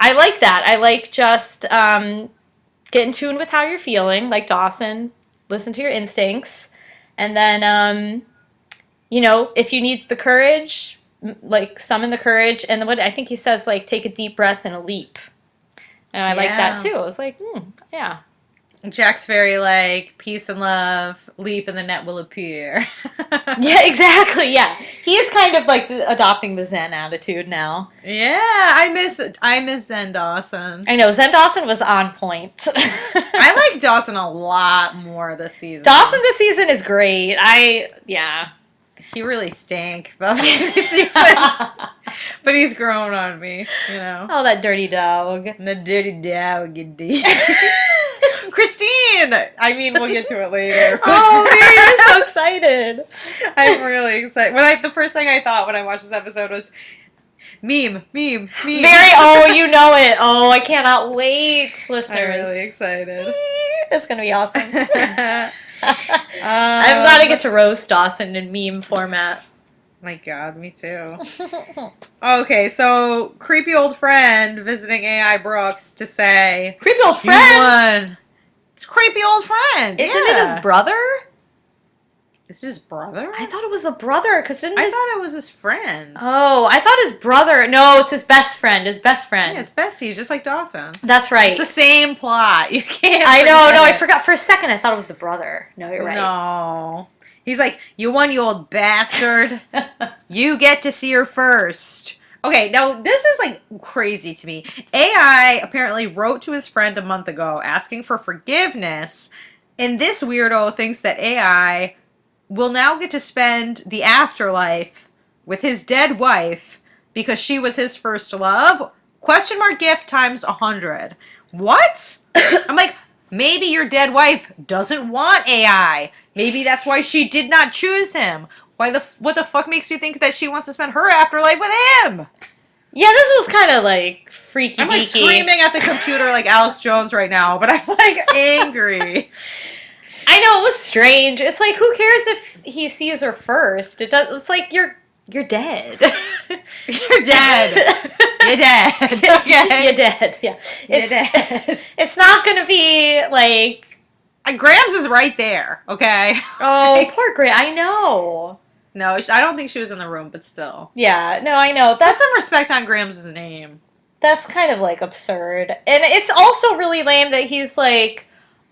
[SPEAKER 2] I like that. I like just get in tune with how you're feeling, like Dawson. Listen to your instincts. And then, if you need the courage, like summon the courage, and what I think he says, like, take a deep breath and a leap. And I like that too. I was like, yeah.
[SPEAKER 1] Jack's very like, peace and love, leap and the net will appear.
[SPEAKER 2] Yeah, exactly. Yeah, He is kind of like adopting the Zen attitude now.
[SPEAKER 1] Yeah, I miss Zen Dawson.
[SPEAKER 2] I know, Zen Dawson was on point.
[SPEAKER 1] I like Dawson a lot more this season.
[SPEAKER 2] Dawson this season is great. Yeah.
[SPEAKER 1] He really stank the last 3 seasons. But he's grown on me, you know.
[SPEAKER 2] Oh, that dirty dog.
[SPEAKER 1] The dirty dog, indeed. Christine! I mean, we'll get to it later.
[SPEAKER 2] Oh, man, you're so excited.
[SPEAKER 1] I'm really excited. The first thing I thought when I watched this episode was, meme.
[SPEAKER 2] Very, oh, you know it. Oh, I cannot wait, listeners.
[SPEAKER 1] I'm really excited.
[SPEAKER 2] It's going to be awesome. I'm glad I get to roast Dawson in meme format.
[SPEAKER 1] My God, me too. Okay, so creepy old friend visiting AI Brooks to say,
[SPEAKER 2] Creepy old
[SPEAKER 1] "You
[SPEAKER 2] friend?
[SPEAKER 1] won." It's creepy old friend.
[SPEAKER 2] Isn't it his brother?
[SPEAKER 1] Is his brother?
[SPEAKER 2] I thought it was a brother, because
[SPEAKER 1] I thought it was his friend.
[SPEAKER 2] Oh, I thought his brother... No, it's his best friend. His best friend.
[SPEAKER 1] Yeah, it's Bessie, just like Dawson.
[SPEAKER 2] That's right.
[SPEAKER 1] It's the same plot. You can't
[SPEAKER 2] I know,
[SPEAKER 1] forget
[SPEAKER 2] no, I
[SPEAKER 1] it.
[SPEAKER 2] forgot. For a second, I thought it was the brother. No, you're right.
[SPEAKER 1] No. He's like, you won, you old bastard. You get to see her first. Okay, now this is like crazy to me. AI apparently wrote to his friend a month ago asking for forgiveness, and this weirdo thinks that AI will now get to spend the afterlife with his dead wife because she was his first love? Question mark gift times 100. What? I'm like, maybe your dead wife doesn't want AI. Maybe that's why she did not choose him. What the fuck makes you think that she wants to spend her afterlife with him?
[SPEAKER 2] Yeah, this was kind of like freaky.
[SPEAKER 1] I'm like
[SPEAKER 2] deaky.
[SPEAKER 1] screaming at the computer like Alex Jones right now, but I'm like angry.
[SPEAKER 2] I know, it was strange. It's like, who cares if he sees her first? It's like you're dead.
[SPEAKER 1] You're dead. You're dead. Okay.
[SPEAKER 2] You're dead. Yeah.
[SPEAKER 1] You're dead.
[SPEAKER 2] It's not gonna be like,
[SPEAKER 1] Grams is right there, okay?
[SPEAKER 2] oh, poor Gray. I know.
[SPEAKER 1] No, I don't think she was in the room, but still.
[SPEAKER 2] Yeah, no, I know.
[SPEAKER 1] Put
[SPEAKER 2] That's
[SPEAKER 1] some respect on Grams' name.
[SPEAKER 2] That's kind of like absurd. And it's also really lame that he's like,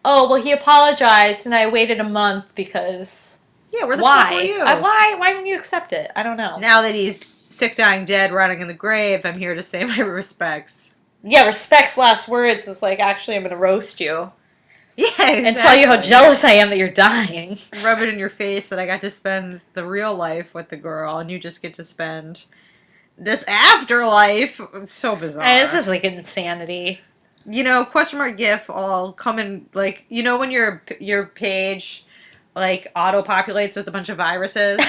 [SPEAKER 2] oh, well, he apologized and I waited a month because...
[SPEAKER 1] Yeah, where the fuck were you?
[SPEAKER 2] Why didn't you accept it? I don't know.
[SPEAKER 1] Now that he's sick, dying, dead, rotting in the grave, I'm here to say my respects.
[SPEAKER 2] Yeah, respect's last words is like, actually, I'm going to roast you.
[SPEAKER 1] Yeah, exactly.
[SPEAKER 2] And tell you how jealous I am that you're dying.
[SPEAKER 1] Rub it in your face that I got to spend the real life with the girl and you just get to spend this afterlife. It's so bizarre.
[SPEAKER 2] And this is like insanity.
[SPEAKER 1] You know, question mark gif all come in, like, you know when your page, like, auto-populates with a bunch of viruses?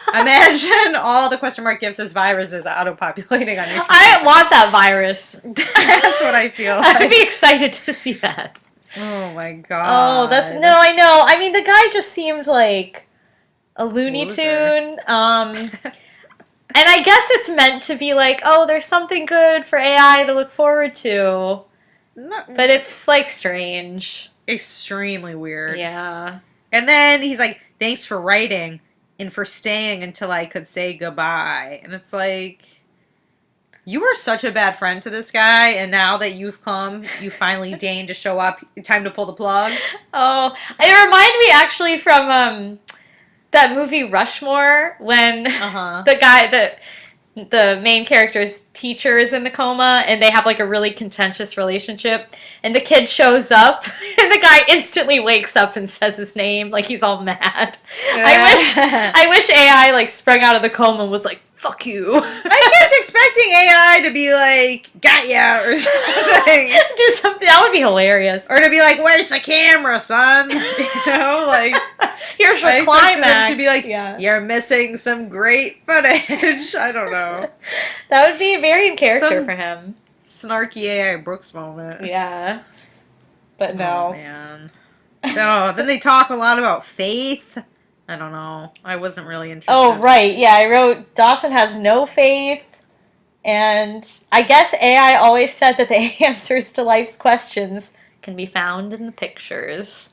[SPEAKER 1] Imagine all the question mark gifs as viruses auto-populating on your page.
[SPEAKER 2] I want that virus.
[SPEAKER 1] That's what I feel like.
[SPEAKER 2] I'd be excited to see that.
[SPEAKER 1] Oh my god.
[SPEAKER 2] Oh, no, I know. I mean, the guy just seemed like a Looney
[SPEAKER 1] Loser.
[SPEAKER 2] Tune. And I guess it's meant to be like, oh, there's something good for AI to look forward to. But it's like strange.
[SPEAKER 1] Extremely weird.
[SPEAKER 2] Yeah.
[SPEAKER 1] And then he's like, thanks for writing and for staying until I could say goodbye. And it's like, you were such a bad friend to this guy, and now that you've come, you finally deign to show up. Time to pull the plug.
[SPEAKER 2] Oh, it reminded me actually from that movie Rushmore when the guy the main character's teacher is in the coma and they have like a really contentious relationship and the kid shows up and the guy instantly wakes up and says his name like he's all mad. I wish AI like sprung out of the coma and was like, fuck you.
[SPEAKER 1] I kept expecting AI to be like, got ya, or something.
[SPEAKER 2] Do something. That would be hilarious.
[SPEAKER 1] Or to be like, where's the camera, son? You know, like...
[SPEAKER 2] Here's your
[SPEAKER 1] I expected
[SPEAKER 2] climax.
[SPEAKER 1] him to be like, you're missing some great footage. I don't know.
[SPEAKER 2] That would be very in character
[SPEAKER 1] Some
[SPEAKER 2] for him.
[SPEAKER 1] Snarky AI Brooks moment.
[SPEAKER 2] Yeah. But no.
[SPEAKER 1] Oh, man. No, then they talk a lot about faith. I don't know. I wasn't really interested.
[SPEAKER 2] Oh, right. Yeah, I wrote, Dawson has no faith. And I guess AI always said that the answers to life's questions can be found in the pictures.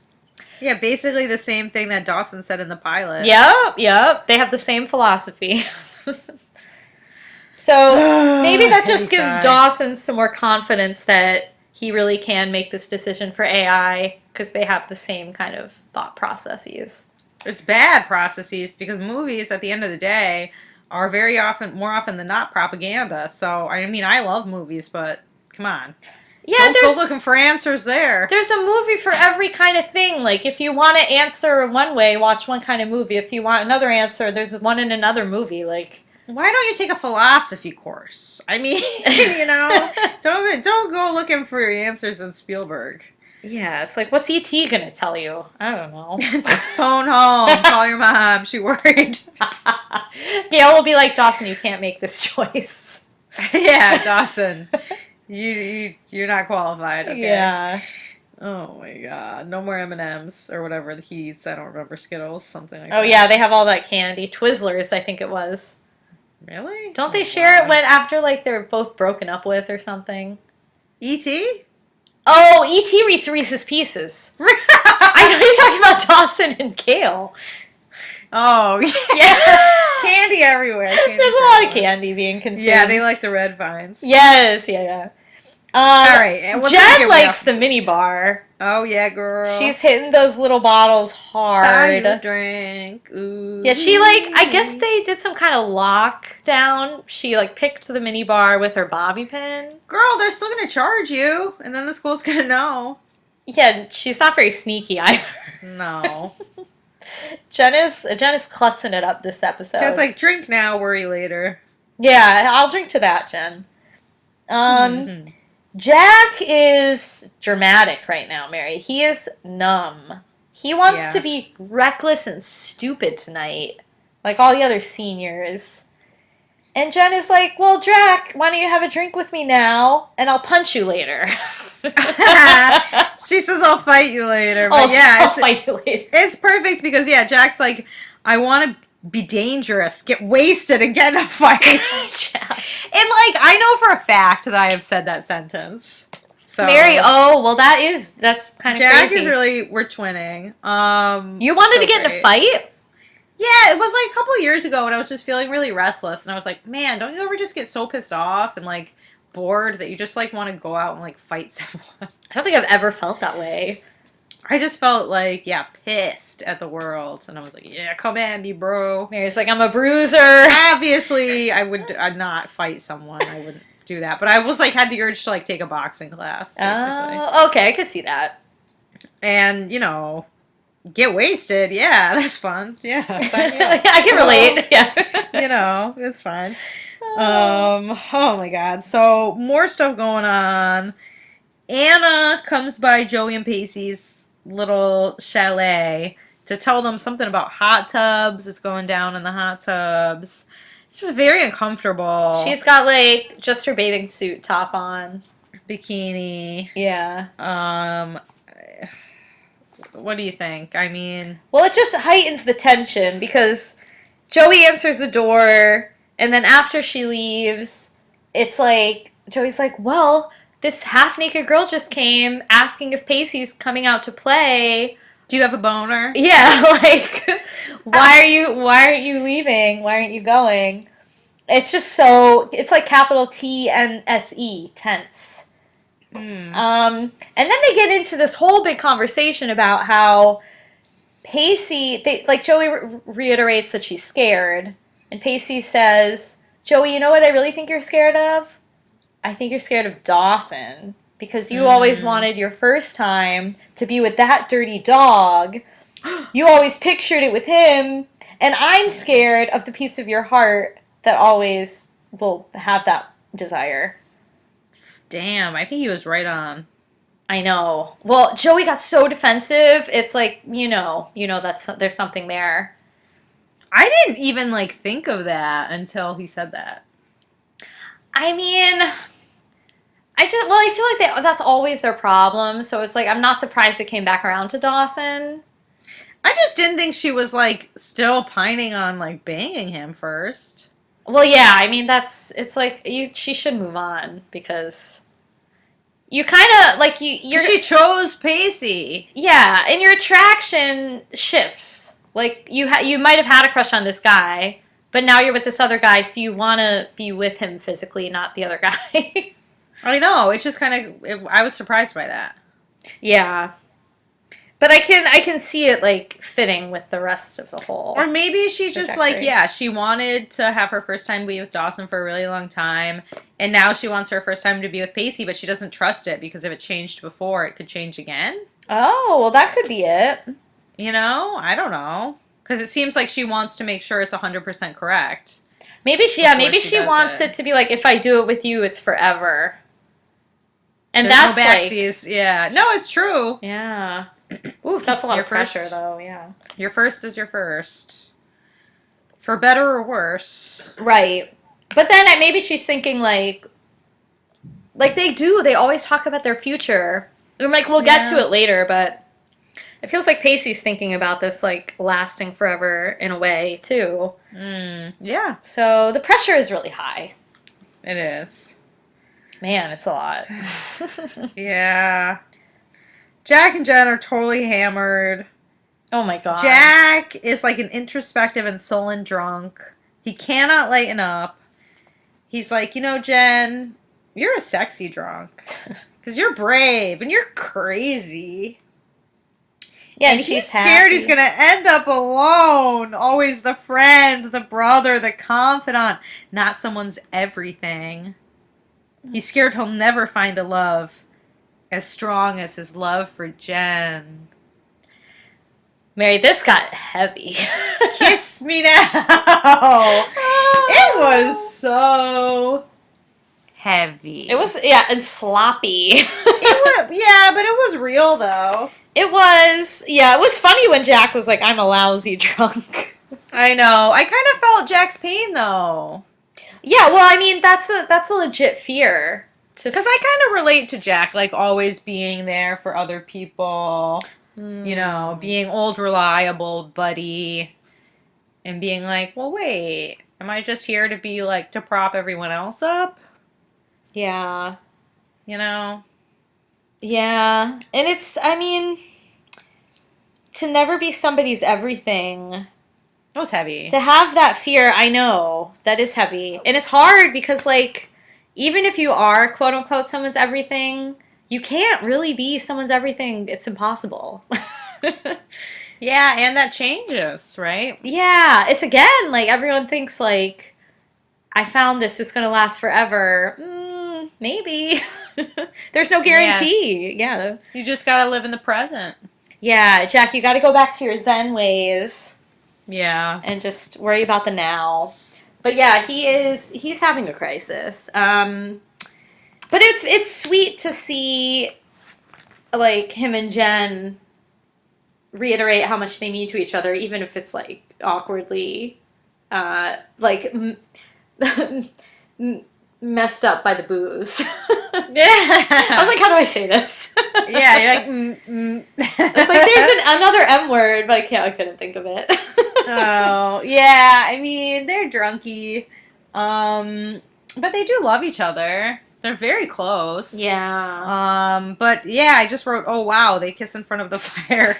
[SPEAKER 1] Yeah, basically the same thing that Dawson said in the pilot.
[SPEAKER 2] Yep. They have the same philosophy. So maybe that just gives Dawson some more confidence that he really can make this decision for AI because they have the same kind of thought processes.
[SPEAKER 1] It's bad processes because movies, at the end of the day, are more often than not, propaganda. So, I mean, I love movies, but come on.
[SPEAKER 2] Yeah,
[SPEAKER 1] Don't go looking for answers there.
[SPEAKER 2] There's a movie for every kind of thing. Like, if you want to answer one way, watch one kind of movie. If you want another answer, there's one in another movie. Like,
[SPEAKER 1] why don't you take a philosophy course? I mean, don't go looking for your answers in Spielberg.
[SPEAKER 2] yeah, it's like, what's E.T. gonna tell you? I don't know.
[SPEAKER 1] Phone home, call your mom. She worried.
[SPEAKER 2] Gail will be like, Dawson, you can't make this choice.
[SPEAKER 1] Yeah, Dawson. You're not qualified. Okay.
[SPEAKER 2] Yeah.
[SPEAKER 1] Oh my god. No more M&Ms or whatever he eats. I don't remember, Skittles, something like that.
[SPEAKER 2] Oh yeah, they have all that candy. Twizzlers, I think it was.
[SPEAKER 1] Really?
[SPEAKER 2] Don't they share it when after like they're both broken up with or something?
[SPEAKER 1] E.T.?
[SPEAKER 2] Oh, E.T. eats Reese's Pieces. I know you're talking about Dawson and Gail.
[SPEAKER 1] Oh, yeah. Candy everywhere.
[SPEAKER 2] There's a lot of candy being consumed.
[SPEAKER 1] Yeah, they like the red vines.
[SPEAKER 2] Yes, yeah.
[SPEAKER 1] All right.
[SPEAKER 2] Jen likes the mini bar.
[SPEAKER 1] Oh, yeah, girl.
[SPEAKER 2] She's hitting those little bottles hard.
[SPEAKER 1] Buy you a drink. Ooh.
[SPEAKER 2] Yeah, she I guess they did some kind of lockdown. She picked the mini bar with her bobby pin.
[SPEAKER 1] Girl, they're still going to charge you, and then the school's going to know.
[SPEAKER 2] Yeah, she's not very sneaky either.
[SPEAKER 1] No.
[SPEAKER 2] Jen is klutzing it up this episode.
[SPEAKER 1] Jen's like, drink now, worry later.
[SPEAKER 2] Yeah, I'll drink to that, Jen. Jack is dramatic right now, Mary. He is numb. He wants to be reckless and stupid tonight, like all the other seniors. And Jen is like, well, Jack, why don't you have a drink with me now, and I'll punch you later.
[SPEAKER 1] She says, I'll fight you later. But
[SPEAKER 2] I'll fight you later.
[SPEAKER 1] It's perfect because, Jack's like, I want to be dangerous, get wasted, and get in a fight. And, I know for a fact that I have said that sentence. So
[SPEAKER 2] Mary, that's kind of
[SPEAKER 1] Jack
[SPEAKER 2] crazy.
[SPEAKER 1] is really, we're twinning.
[SPEAKER 2] You wanted to get in a fight?
[SPEAKER 1] Yeah, it was a couple years ago when I was just feeling really restless, and I was like, man, don't you ever just get so pissed off and bored that you just want to go out and fight someone?
[SPEAKER 2] I don't think I've ever felt that way.
[SPEAKER 1] I just felt pissed at the world, and I was like, yeah, come at me, bro.
[SPEAKER 2] Mary's like, I'm a bruiser.
[SPEAKER 1] Obviously, I'd not fight someone. I wouldn't do that, but I was had the urge to take a boxing class. Basically.
[SPEAKER 2] Oh, okay, I could see that.
[SPEAKER 1] And get wasted. Yeah, that's fun. Yeah,
[SPEAKER 2] I can relate. Yeah,
[SPEAKER 1] it's fine. Oh my god. So more stuff going on. Anna comes by Joey and Pacey's little chalet to tell them something about hot tubs. It's going down in the hot tubs. It's just very uncomfortable.
[SPEAKER 2] She's got just her bathing suit top on,
[SPEAKER 1] bikini.
[SPEAKER 2] Yeah.
[SPEAKER 1] What do you think? I mean,
[SPEAKER 2] well, it just heightens the tension because Joey answers the door, and then after she leaves, it's Joey's like, well, this half-naked girl just came asking if Pacey's coming out to play.
[SPEAKER 1] Do you have a boner?
[SPEAKER 2] Yeah, why aren't you leaving? Why aren't you going? It's just it's capital TNSE, tense. And then they get into this whole big conversation about how Pacey, Joey reiterates that she's scared, and Pacey says, Joey, you know what I really think you're scared of? I think you're scared of Dawson, because you always wanted your first time to be with that dirty dog. You always pictured it with him, and I'm scared of the piece of your heart that always will have that desire.
[SPEAKER 1] Damn, I think he was right on.
[SPEAKER 2] I know. Well, Joey got so defensive. It's there's something there.
[SPEAKER 1] I didn't even think of that until he said that.
[SPEAKER 2] I mean, I feel like that's always their problem. So it's I'm not surprised it came back around to Dawson.
[SPEAKER 1] I just didn't think she was still pining on banging him first.
[SPEAKER 2] Well, yeah, I mean she should move on because you kind of
[SPEAKER 1] she chose Pacey.
[SPEAKER 2] Yeah, and your attraction shifts. You might have had a crush on this guy, but now you're with this other guy, so you want to be with him physically, not the other guy.
[SPEAKER 1] I know. It's just kind of. I was surprised by that.
[SPEAKER 2] Yeah. But I can see it, like, fitting with the rest of the whole.
[SPEAKER 1] Or maybe she just, like,
[SPEAKER 2] trajectory.
[SPEAKER 1] yeah, she wanted to have her first time be with Dawson for a really long time, and now she wants her first time to be with Pacey, but she doesn't trust it, because if it changed before, it could change again.
[SPEAKER 2] Oh, well, that could be it.
[SPEAKER 1] You know? I don't know. Because it seems like she wants to make sure it's 100% correct.
[SPEAKER 2] Maybe she
[SPEAKER 1] does
[SPEAKER 2] wants it to be like, if I do it with you, it's forever. And
[SPEAKER 1] There's
[SPEAKER 2] that's
[SPEAKER 1] no
[SPEAKER 2] like,
[SPEAKER 1] backsies. Yeah. No, it's true.
[SPEAKER 2] yeah. Oof, that's a lot
[SPEAKER 1] Your
[SPEAKER 2] of pressure,
[SPEAKER 1] first-
[SPEAKER 2] though. Yeah.
[SPEAKER 1] Your first is your first. For better or worse.
[SPEAKER 2] Right. But then maybe she's thinking like they always talk about their future. And I'm like, we'll get to
[SPEAKER 1] Yeah.
[SPEAKER 2] it later, but it feels like Pacey's thinking about this like lasting forever in a way too.
[SPEAKER 1] Yeah,
[SPEAKER 2] So the pressure is really high.
[SPEAKER 1] it is.
[SPEAKER 2] Man, it's a lot.
[SPEAKER 1] Yeah. Jack and Jen are totally hammered.
[SPEAKER 2] Oh my god.
[SPEAKER 1] Jack is like an introspective and sullen drunk. He cannot lighten up. He's like, Jen, you're a sexy drunk. Because you're brave and you're crazy.
[SPEAKER 2] Yeah,
[SPEAKER 1] and
[SPEAKER 2] and
[SPEAKER 1] he's
[SPEAKER 2] she's
[SPEAKER 1] scared
[SPEAKER 2] happy.
[SPEAKER 1] he's going to end up alone. Always the friend, the brother, the confidant. Not someone's everything. He's scared he'll never find a love as strong as his love for Jen.
[SPEAKER 2] Mary, this got heavy.
[SPEAKER 1] Kiss me now. It was so heavy.
[SPEAKER 2] It was, yeah, and sloppy.
[SPEAKER 1] Yeah, but it was real though.
[SPEAKER 2] It was funny when Jack was like, I'm a lousy drunk.
[SPEAKER 1] I know. I kind of felt Jack's pain though.
[SPEAKER 2] Yeah, well, I mean, that's a legit fear.
[SPEAKER 1] Because I kind of relate to Jack, like always being there for other people. Being old, reliable buddy. And being like, well, wait, am I just here to be like, to prop everyone else up?
[SPEAKER 2] Yeah.
[SPEAKER 1] Yeah.
[SPEAKER 2] And it's, I mean, to never be somebody's everything.
[SPEAKER 1] It was heavy.
[SPEAKER 2] To have that fear, I know, that is heavy. And it's hard because, like, even if you are, quote unquote, someone's everything, you can't really be someone's everything. It's impossible.
[SPEAKER 1] Yeah, and that changes, right?
[SPEAKER 2] Yeah, it's again, like, everyone thinks, like, I found this, it's going to last forever. Maybe. There's no guarantee. Yeah.
[SPEAKER 1] You just gotta live in the present.
[SPEAKER 2] Yeah, Jack, you got to go back to your Zen ways.
[SPEAKER 1] Yeah.
[SPEAKER 2] And just worry about the now. But yeah, he's having a crisis. But it's sweet to see, like, him and Jen reiterate how much they mean to each other, even if it's, like, awkwardly, messed up by the booze.
[SPEAKER 1] Yeah.
[SPEAKER 2] I was like, how do I say this?
[SPEAKER 1] Yeah, you're like,
[SPEAKER 2] It's like, there's another M word, but I couldn't think of it.
[SPEAKER 1] Oh, yeah, I mean, they're drunky. But they do love each other. They're very close.
[SPEAKER 2] Yeah.
[SPEAKER 1] But yeah, I just wrote, oh wow, they kiss in front of the fire.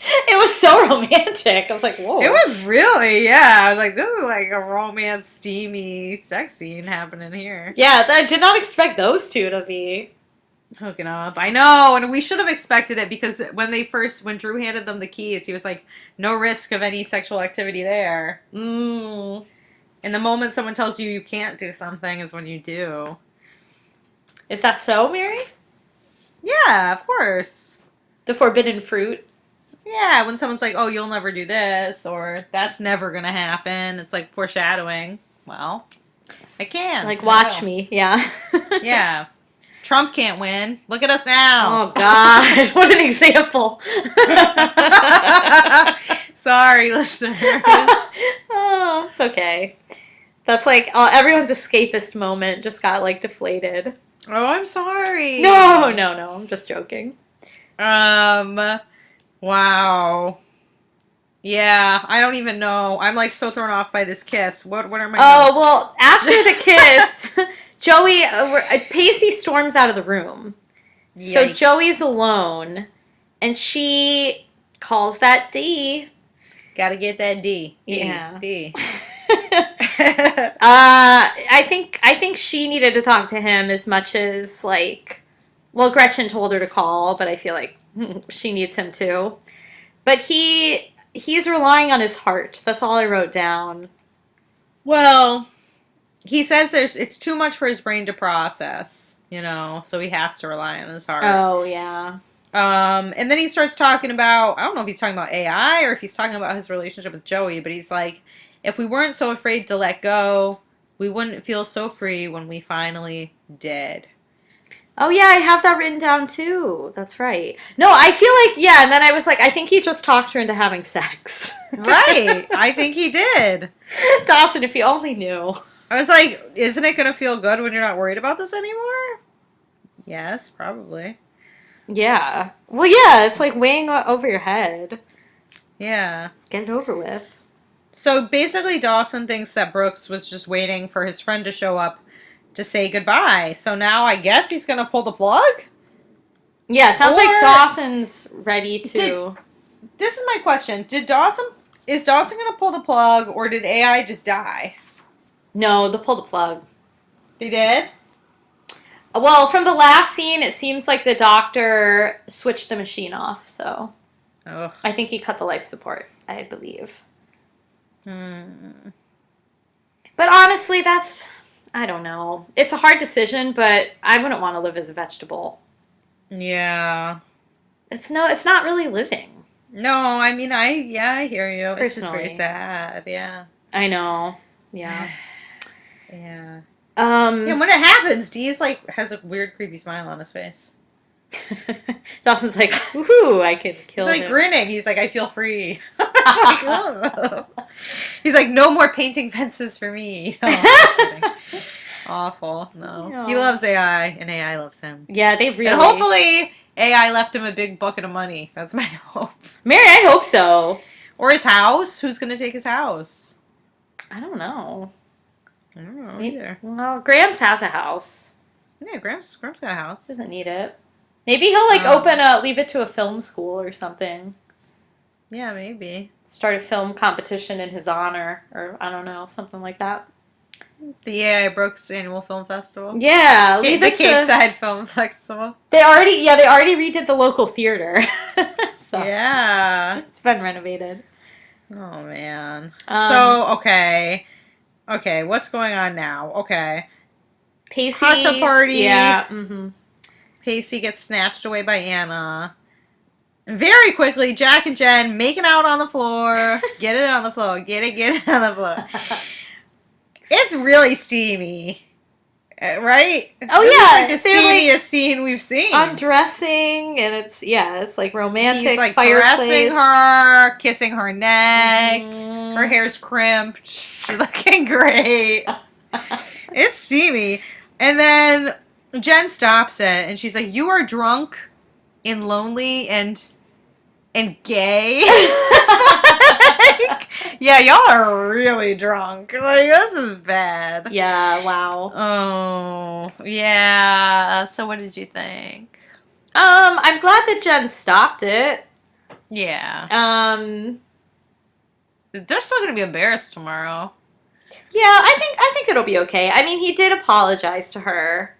[SPEAKER 2] It was so romantic. I was like, whoa.
[SPEAKER 1] It was really, yeah. I was like, this is like a romance, steamy sex scene happening here.
[SPEAKER 2] Yeah, I did not expect those two to be
[SPEAKER 1] hooking up. I know, and we should have expected it because when Drew handed them the keys, he was like, no risk of any sexual activity there. And the moment someone tells you you can't do something is when you do.
[SPEAKER 2] Is that so, Mary?
[SPEAKER 1] Yeah, of course.
[SPEAKER 2] The forbidden fruit?
[SPEAKER 1] Yeah, when someone's like, oh, you'll never do this, or that's never gonna happen, it's like foreshadowing. Well, I can.
[SPEAKER 2] Like, watch me, yeah.
[SPEAKER 1] Yeah. Trump can't win. Look at us now.
[SPEAKER 2] Oh, God. What an example.
[SPEAKER 1] Sorry, listeners.
[SPEAKER 2] Oh, it's okay. That's like, everyone's escapist moment just got, like, deflated.
[SPEAKER 1] Oh, I'm sorry.
[SPEAKER 2] No, I'm just joking.
[SPEAKER 1] Wow. Yeah, I don't even know. I'm like so thrown off by this kiss. What are my notes?
[SPEAKER 2] Well, after the kiss, Joey, Pacey storms out of the room.
[SPEAKER 1] Yikes.
[SPEAKER 2] So Joey's alone, and she calls that D.
[SPEAKER 1] Gotta get that D.
[SPEAKER 2] Yeah.
[SPEAKER 1] D.
[SPEAKER 2] I think she needed to talk to him as much as, like, well, Gretchen told her to call, but I feel like She needs him too. But he's relying on his heart. That's all I wrote down.
[SPEAKER 1] Well, he says it's too much for his brain to process, so he has to rely on his heart.
[SPEAKER 2] Oh, yeah.
[SPEAKER 1] And then he starts talking about, I don't know if he's talking about AI or if he's talking about his relationship with Joey, but he's like, if we weren't so afraid to let go, we wouldn't feel so free when we finally did.
[SPEAKER 2] Oh, yeah, I have that written down too. That's right. No, I feel like, yeah, and then I was like, I think he just talked her into having sex.
[SPEAKER 1] Right. I think he did.
[SPEAKER 2] Dawson, if you only knew.
[SPEAKER 1] I was like, isn't it going to feel good when you're not worried about this anymore? Yes, probably.
[SPEAKER 2] Yeah. Well, yeah, it's like weighing over your head.
[SPEAKER 1] Yeah.
[SPEAKER 2] Just get it over with.
[SPEAKER 1] So basically, Dawson thinks that Brooks was just waiting for his friend to show up to say goodbye. So now I guess he's going to pull the plug?
[SPEAKER 2] Yeah, sounds like Dawson's ready to...
[SPEAKER 1] This is my question. Is Dawson going to pull the plug, or did AI just die?
[SPEAKER 2] No, they'll pull the plug.
[SPEAKER 1] They did?
[SPEAKER 2] Well, from the last scene, it seems like the doctor switched the machine off, so...
[SPEAKER 1] Ugh.
[SPEAKER 2] I think he cut the life support, I believe.
[SPEAKER 1] Hmm.
[SPEAKER 2] But honestly, I don't know. It's a hard decision, but I wouldn't want to live as a vegetable.
[SPEAKER 1] Yeah.
[SPEAKER 2] It's not really living.
[SPEAKER 1] No, I mean, I hear you.
[SPEAKER 2] Personally.
[SPEAKER 1] It's just very sad, yeah.
[SPEAKER 2] I know. Yeah.
[SPEAKER 1] Yeah. And when it happens, Dee's like has a weird, creepy smile on his face.
[SPEAKER 2] Dawson's like, woohoo, I could kill him.
[SPEAKER 1] He's like grinning. He's like, I feel free. Like, oh. He's like, no more painting fences for me. No, awful. No. He loves AI, and AI loves him.
[SPEAKER 2] Yeah, they really...
[SPEAKER 1] And hopefully, AI left him a big bucket of money. That's my hope.
[SPEAKER 2] Mary, I hope so.
[SPEAKER 1] Or his house. Who's going to take his house?
[SPEAKER 2] I don't know.
[SPEAKER 1] I don't know either.
[SPEAKER 2] Well, Gramps has a house.
[SPEAKER 1] Yeah, Gramps got a house.
[SPEAKER 2] Doesn't need it. Maybe he'll leave it to a film school or something.
[SPEAKER 1] Yeah, maybe.
[SPEAKER 2] Start a film competition in his honor, or I don't know, something like that.
[SPEAKER 1] The AI Brooks Annual Film Festival.
[SPEAKER 2] Yeah,
[SPEAKER 1] the Cape Side Film Festival.
[SPEAKER 2] They already redid the local theater. So,
[SPEAKER 1] yeah,
[SPEAKER 2] it's been renovated.
[SPEAKER 1] Oh man. Okay, what's going on now? Okay,
[SPEAKER 2] Pacey
[SPEAKER 1] hot tub party.
[SPEAKER 2] Yeah. Mm-hmm.
[SPEAKER 1] Pacey gets snatched away by Anna. Very quickly, Jack and Jen making out on the floor. Get it on the floor. Get it on the floor. It's really steamy. Right?
[SPEAKER 2] Oh,
[SPEAKER 1] this
[SPEAKER 2] yeah.
[SPEAKER 1] is like the steamiest scene we've seen.
[SPEAKER 2] Undressing, and it's like romantic.
[SPEAKER 1] He's like
[SPEAKER 2] fireplace.
[SPEAKER 1] caressing her, kissing her neck.
[SPEAKER 2] Mm-hmm.
[SPEAKER 1] Her hair's crimped. She's looking great. It's steamy. And then Jen stops it, and she's like, "You are drunk and lonely and gay." Like, yeah, y'all are really drunk. Like, this is bad.
[SPEAKER 2] Yeah, wow.
[SPEAKER 1] Oh, yeah. So what did you think?
[SPEAKER 2] I'm glad that Jen stopped it.
[SPEAKER 1] Yeah. They're still gonna be embarrassed tomorrow.
[SPEAKER 2] Yeah, I think it'll be okay. I mean, he did apologize to her.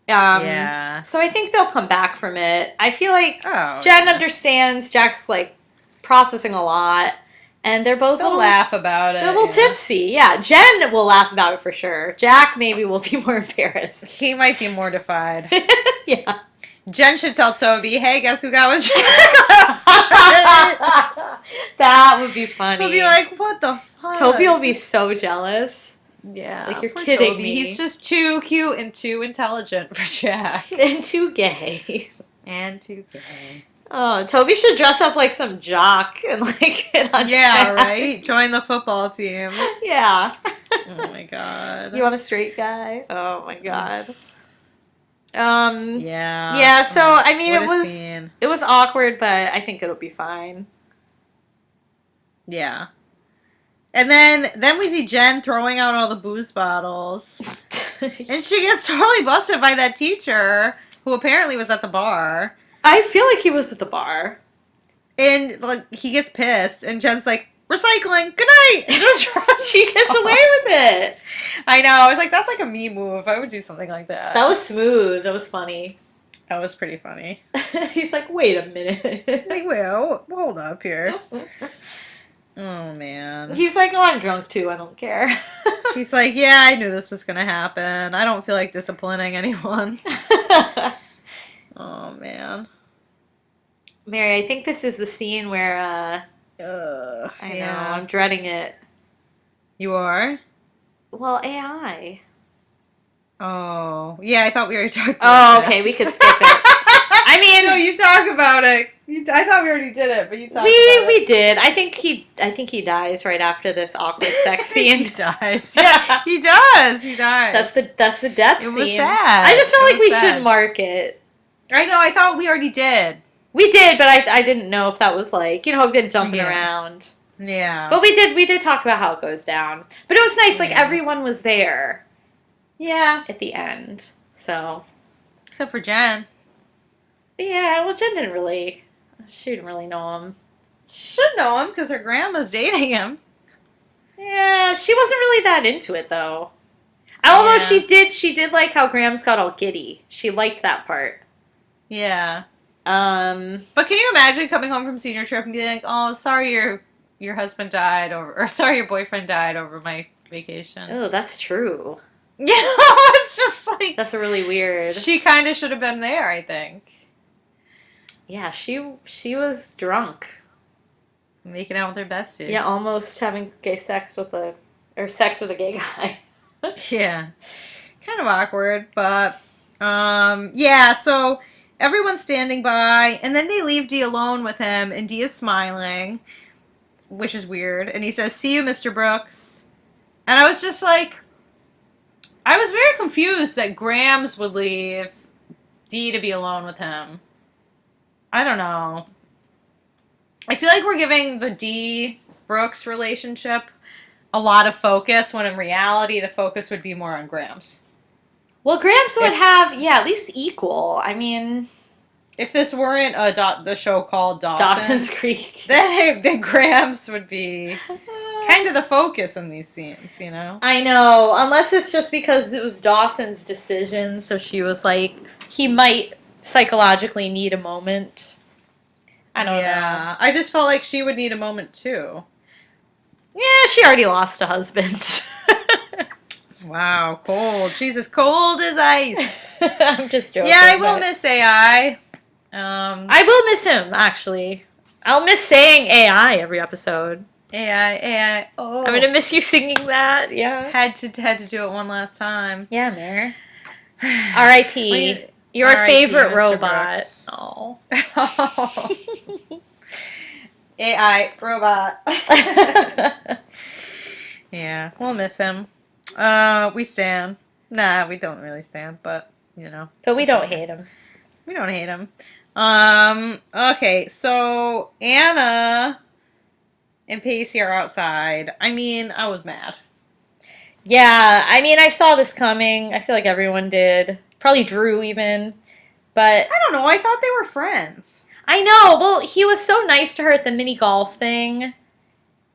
[SPEAKER 1] Yeah.
[SPEAKER 2] So I think they'll come back from it. I feel like
[SPEAKER 1] Jen
[SPEAKER 2] Jen understands. Jack's like processing a lot, and they'll
[SPEAKER 1] laugh about it.
[SPEAKER 2] They're a little tipsy. Yeah, Jen will laugh about it for sure. Jack maybe will be more embarrassed.
[SPEAKER 1] He might be mortified.
[SPEAKER 2] Yeah.
[SPEAKER 1] Jen should tell Toby, "Hey, guess who got with Jack?"
[SPEAKER 2] That would be funny.
[SPEAKER 1] He'll be like, "What the fuck?"
[SPEAKER 2] Toby will be so jealous.
[SPEAKER 1] Yeah,
[SPEAKER 2] like, you're kidding
[SPEAKER 1] Toby.
[SPEAKER 2] me.
[SPEAKER 1] He's just too cute and too intelligent for Jack.
[SPEAKER 2] And too gay.
[SPEAKER 1] And too gay.
[SPEAKER 2] Oh, Toby should dress up like some jock and like get on Jack.
[SPEAKER 1] Right? Join the football team.
[SPEAKER 2] Yeah.
[SPEAKER 1] Oh my god.
[SPEAKER 2] You want a straight guy? Oh my god.
[SPEAKER 1] Yeah.
[SPEAKER 2] Yeah, so I mean
[SPEAKER 1] scene.
[SPEAKER 2] it was awkward, but I think it'll be fine.
[SPEAKER 1] Yeah. And then we see Jen throwing out all the booze bottles. And she gets totally busted by that teacher who apparently was at the bar.
[SPEAKER 2] I feel like he was at the bar.
[SPEAKER 1] And like he gets pissed and Jen's like, "Recycling, good night." And just
[SPEAKER 2] she gets away with it.
[SPEAKER 1] I know. I was like, that's like a me move. I would do something like that.
[SPEAKER 2] That was smooth. That was funny.
[SPEAKER 1] That was pretty funny.
[SPEAKER 2] He's like, wait a minute.
[SPEAKER 1] It's like, well, hold up here. Oh, man.
[SPEAKER 2] He's like, oh, I'm drunk too. I don't care.
[SPEAKER 1] He's like, yeah, I knew this was going to happen. I don't feel like disciplining anyone. Oh, man.
[SPEAKER 2] Mary, I think this is the scene where, I know, I'm dreading it.
[SPEAKER 1] You are?
[SPEAKER 2] Well, AI.
[SPEAKER 1] Oh. Yeah, I thought we already talked about
[SPEAKER 2] Oh,
[SPEAKER 1] that.
[SPEAKER 2] okay, we could skip it. I mean...
[SPEAKER 1] No, you talk about it. I thought we already did it, but you talked about it.
[SPEAKER 2] We did. I think he dies right after this awkward sex scene.
[SPEAKER 1] He dies. Yeah, he does. He dies.
[SPEAKER 2] That's the death scene.
[SPEAKER 1] It was sad.
[SPEAKER 2] I just felt like we
[SPEAKER 1] sad.
[SPEAKER 2] should mark it.
[SPEAKER 1] I know. I thought we already did.
[SPEAKER 2] We did, but I didn't know if that was like, been jumping around.
[SPEAKER 1] Yeah.
[SPEAKER 2] But we did talk about how it goes down. But it was nice, like everyone was there.
[SPEAKER 1] Yeah.
[SPEAKER 2] At the end. So.
[SPEAKER 1] Except for Jen.
[SPEAKER 2] Yeah, well, Jen she didn't really know him.
[SPEAKER 1] She should know him because her grandma's dating him.
[SPEAKER 2] Yeah, she wasn't really that into it though. Although she did like how Grams got all giddy. She liked that part.
[SPEAKER 1] Yeah. But can you imagine coming home from senior trip and being like, "Oh, sorry, your husband died, or sorry, your boyfriend died over my vacation."
[SPEAKER 2] Oh, that's true.
[SPEAKER 1] It's just like
[SPEAKER 2] that's really weird.
[SPEAKER 1] She kind of should have been there, I think.
[SPEAKER 2] Yeah, she was drunk,
[SPEAKER 1] making out with her bestie.
[SPEAKER 2] Yeah, almost having sex with a gay guy.
[SPEAKER 1] Yeah, kind of awkward, but yeah. So. Everyone's standing by, and then they leave Dee alone with him, and Dee is smiling, which is weird. And he says, "See you, Mr. Brooks." And I was just like, I was very confused that Grams would leave Dee to be alone with him. I don't know. I feel like we're giving the Dee Brooks relationship a lot of focus, when in reality, the focus would be more on Grams.
[SPEAKER 2] Well, Grams would have, at least equal. I mean...
[SPEAKER 1] If this weren't the show called
[SPEAKER 2] Dawson's Creek,
[SPEAKER 1] then Grams would be kind of the focus in these scenes, you know?
[SPEAKER 2] I know. Unless it's just because it was Dawson's decision, so she was like, he might psychologically need a moment. I don't know.
[SPEAKER 1] I just felt like she would need a moment, too.
[SPEAKER 2] Yeah, she already lost a husband.
[SPEAKER 1] Wow, cold. She's as cold as ice.
[SPEAKER 2] I'm just joking.
[SPEAKER 1] Yeah, I will miss AI.
[SPEAKER 2] I will miss him, actually. I'll miss saying AI every episode.
[SPEAKER 1] AI. Oh,
[SPEAKER 2] I'm gonna miss you singing that. Yeah.
[SPEAKER 1] Had to do it one last time.
[SPEAKER 2] Yeah, Mare. R.I.P. Your favorite robot. Oh.
[SPEAKER 1] AI robot. Yeah, we'll miss him. We stand. Nah, we don't really stand, but, you know.
[SPEAKER 2] But we don't hate him.
[SPEAKER 1] We don't hate him. Okay, so Anna and Pacey are outside. I mean, I was mad.
[SPEAKER 2] Yeah, I mean, I saw this coming. I feel like everyone did. Probably Drew even. But
[SPEAKER 1] I don't know. I thought they were friends.
[SPEAKER 2] I know. Well, he was so nice to her at the mini golf thing.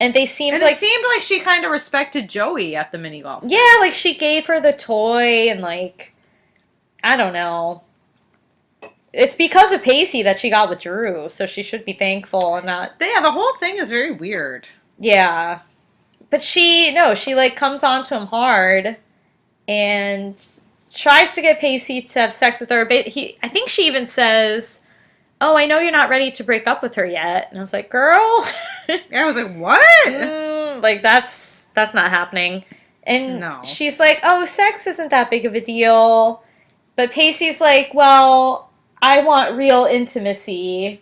[SPEAKER 2] And it seemed like
[SPEAKER 1] she kind of respected Joey at the mini golf.
[SPEAKER 2] Yeah, like she gave her the toy and like, I don't know. It's because of Pacey that she got with Drew, so she should be thankful and not.
[SPEAKER 1] Yeah, the whole thing is very weird.
[SPEAKER 2] Yeah, but she like comes on to him hard, and tries to get Pacey to have sex with her. But I think she even says, "Oh, I know you're not ready to break up with her yet." And I was like, "Girl."
[SPEAKER 1] I was like, "What?"
[SPEAKER 2] Like that's not happening. And
[SPEAKER 1] no. She's
[SPEAKER 2] like, "Oh, sex isn't that big of a deal." But Pacey's like, "Well, I want real intimacy.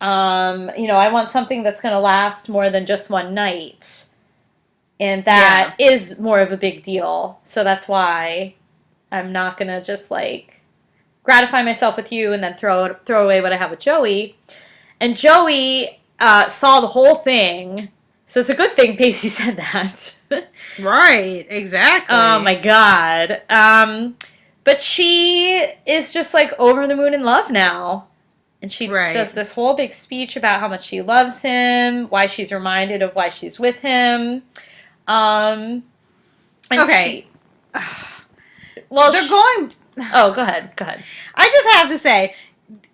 [SPEAKER 2] I want something that's going to last more than just one night. And that is more of a big deal. So that's why I'm not going to just like gratify myself with you and then throw away what I have with Joey." And Joey saw the whole thing. So it's a good thing Pacey said that.
[SPEAKER 1] Right, exactly.
[SPEAKER 2] Oh my God. But she is just like over the moon in love now. And she does this whole big speech about how much she loves him, why she's reminded of why she's with him.
[SPEAKER 1] Okay.
[SPEAKER 2] Well,
[SPEAKER 1] they're going
[SPEAKER 2] Oh, go ahead. Go ahead.
[SPEAKER 1] I just have to say,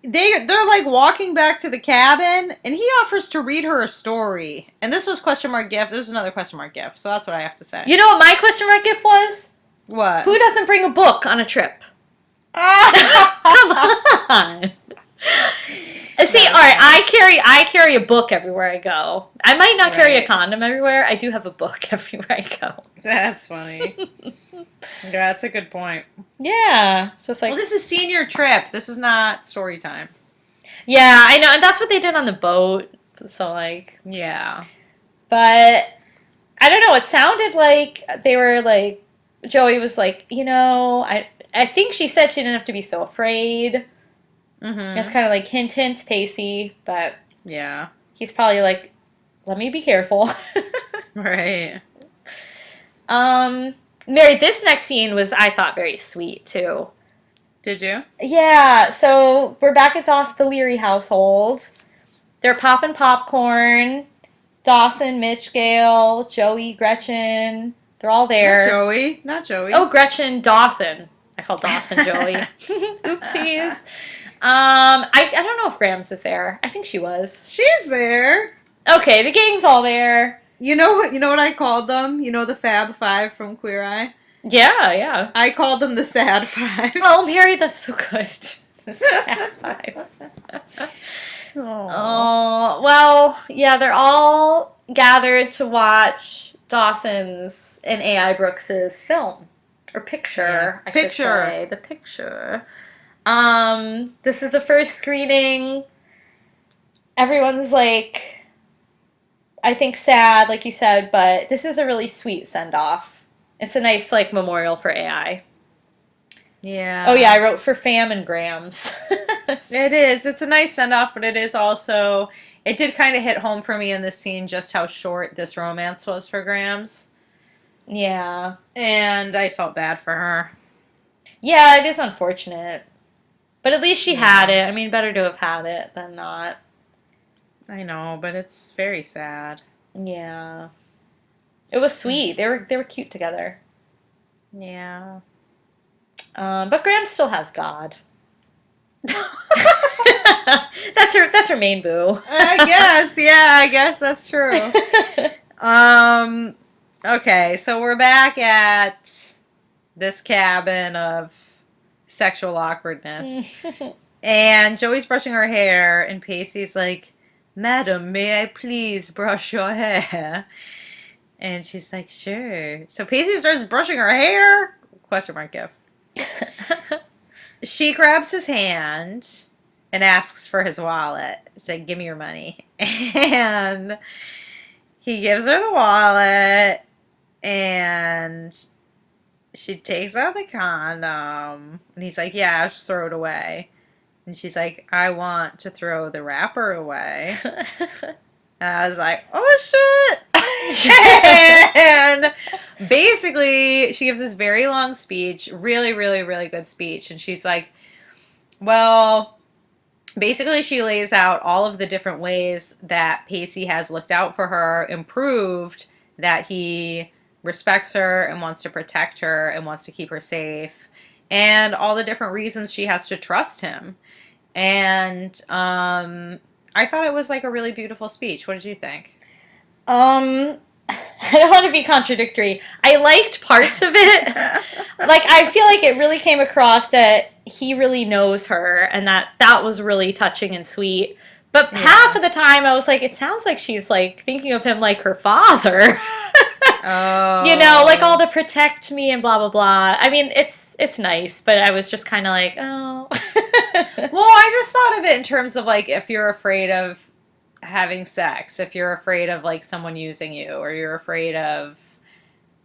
[SPEAKER 1] they're like walking back to the cabin, and he offers to read her a story. And this was question mark gift. This is another question mark gift. So that's what I have to say.
[SPEAKER 2] You know what my question mark gift was?
[SPEAKER 1] What?
[SPEAKER 2] Who doesn't bring a book on a trip? Come on. See, all right, I carry a book everywhere I go. I might not carry a condom everywhere. I do have a book everywhere I go.
[SPEAKER 1] That's funny. Yeah, that's a good point.
[SPEAKER 2] Yeah, just like.
[SPEAKER 1] Well, this is senior trip. This is not story time.
[SPEAKER 2] Yeah, I know, and that's what they did on the boat. So like.
[SPEAKER 1] Yeah.
[SPEAKER 2] But I don't know. It sounded like they were like. Joey was like, I think she said she didn't have to be so afraid.
[SPEAKER 1] Mm-hmm.
[SPEAKER 2] It's kind of like hint, hint, Pacey, but
[SPEAKER 1] yeah,
[SPEAKER 2] he's probably like, let me be careful.
[SPEAKER 1] Right.
[SPEAKER 2] Mary, this next scene was, I thought, very sweet, too.
[SPEAKER 1] Did you?
[SPEAKER 2] Yeah, so we're back at the Leary household. They're popping popcorn. Dawson, Mitch, Gail, Joey, Gretchen. They're all there.
[SPEAKER 1] Not Joey.
[SPEAKER 2] Oh, Gretchen, Dawson. I called Dawson Joey. Oopsies. I don't know if Grams is there. I think she was.
[SPEAKER 1] She's there.
[SPEAKER 2] Okay, the gang's all there.
[SPEAKER 1] You know what I called them? You know the Fab Five from Queer Eye?
[SPEAKER 2] Yeah, yeah.
[SPEAKER 1] I called them the Sad Five.
[SPEAKER 2] Oh, Mary, that's so good. The Sad Five. Oh, well, yeah, they're all gathered to watch Dawson's and A.I. Brooks's film. Or picture, I should say. The picture. This is the first screening. Everyone's like, I think sad, like you said, but this is a really sweet send-off. It's a nice, like, memorial for AI.
[SPEAKER 1] Yeah.
[SPEAKER 2] Oh, yeah, I wrote for Fam and Grams.
[SPEAKER 1] It is. It's a nice send-off, but it is also... It did kind of hit home for me in this scene just how short this romance was for Grams.
[SPEAKER 2] Yeah.
[SPEAKER 1] And I felt bad for her.
[SPEAKER 2] Yeah, it is unfortunate. But at least she had it. I mean, better to have had it than not.
[SPEAKER 1] I know, but it's very sad.
[SPEAKER 2] Yeah. It was sweet. They were cute together.
[SPEAKER 1] Yeah.
[SPEAKER 2] But Graham still has God. That's her main boo.
[SPEAKER 1] I guess, yeah, I guess that's true. Okay, so we're back at this cabin of sexual awkwardness. And Joey's brushing her hair, and Pacey's like, "Madam, may I please brush your hair?" And she's like, "Sure." So Pacey starts brushing her hair? Question mark gift. She grabs his hand and asks for his wallet. She's like, "Give me your money." And he gives her the wallet, and she takes out the condom. And he's like, "Yeah, just throw it away." And she's like, "I want to throw the wrapper away." And I was like, "Oh, shit." And basically, she gives this very long speech, really, really, really good speech. And she's like, well, basically she lays out all of the different ways that Pacey has looked out for her, improved that he respects her and wants to protect her and wants to keep her safe, and all the different reasons she has to trust him. And I thought it was like a really beautiful speech. What did you think?
[SPEAKER 2] I don't want to be contradictory. I liked parts of it. Like, I feel like it really came across that he really knows her, and that was really touching and sweet. But half of the time, I was like, it sounds like she's, like, thinking of him like her father.
[SPEAKER 1] Oh.
[SPEAKER 2] You know, like all the protect me and blah, blah, blah. I mean, it's nice, but I was just kind of like, oh.
[SPEAKER 1] Well, I just thought of it in terms of, like, if you're afraid of having sex, if you're afraid of, like, someone using you, or you're afraid of,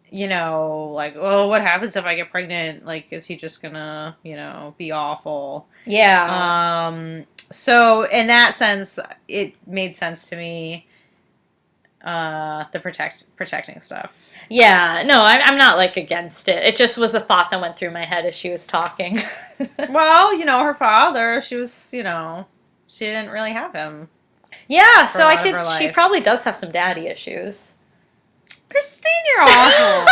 [SPEAKER 1] you know, like, oh, what happens if I get pregnant? Like, is he just gonna, you know, be awful?
[SPEAKER 2] Yeah.
[SPEAKER 1] So in that sense, it made sense to me, the protecting stuff.
[SPEAKER 2] Yeah, no, I'm not, like, against it. It just was a thought that went through my head as she was talking.
[SPEAKER 1] Well, you know, her father, she was, you know, she didn't really have him.
[SPEAKER 2] Yeah, so I
[SPEAKER 1] her
[SPEAKER 2] could. She
[SPEAKER 1] life.
[SPEAKER 2] probably does have some daddy issues.
[SPEAKER 1] Christine, you're awful.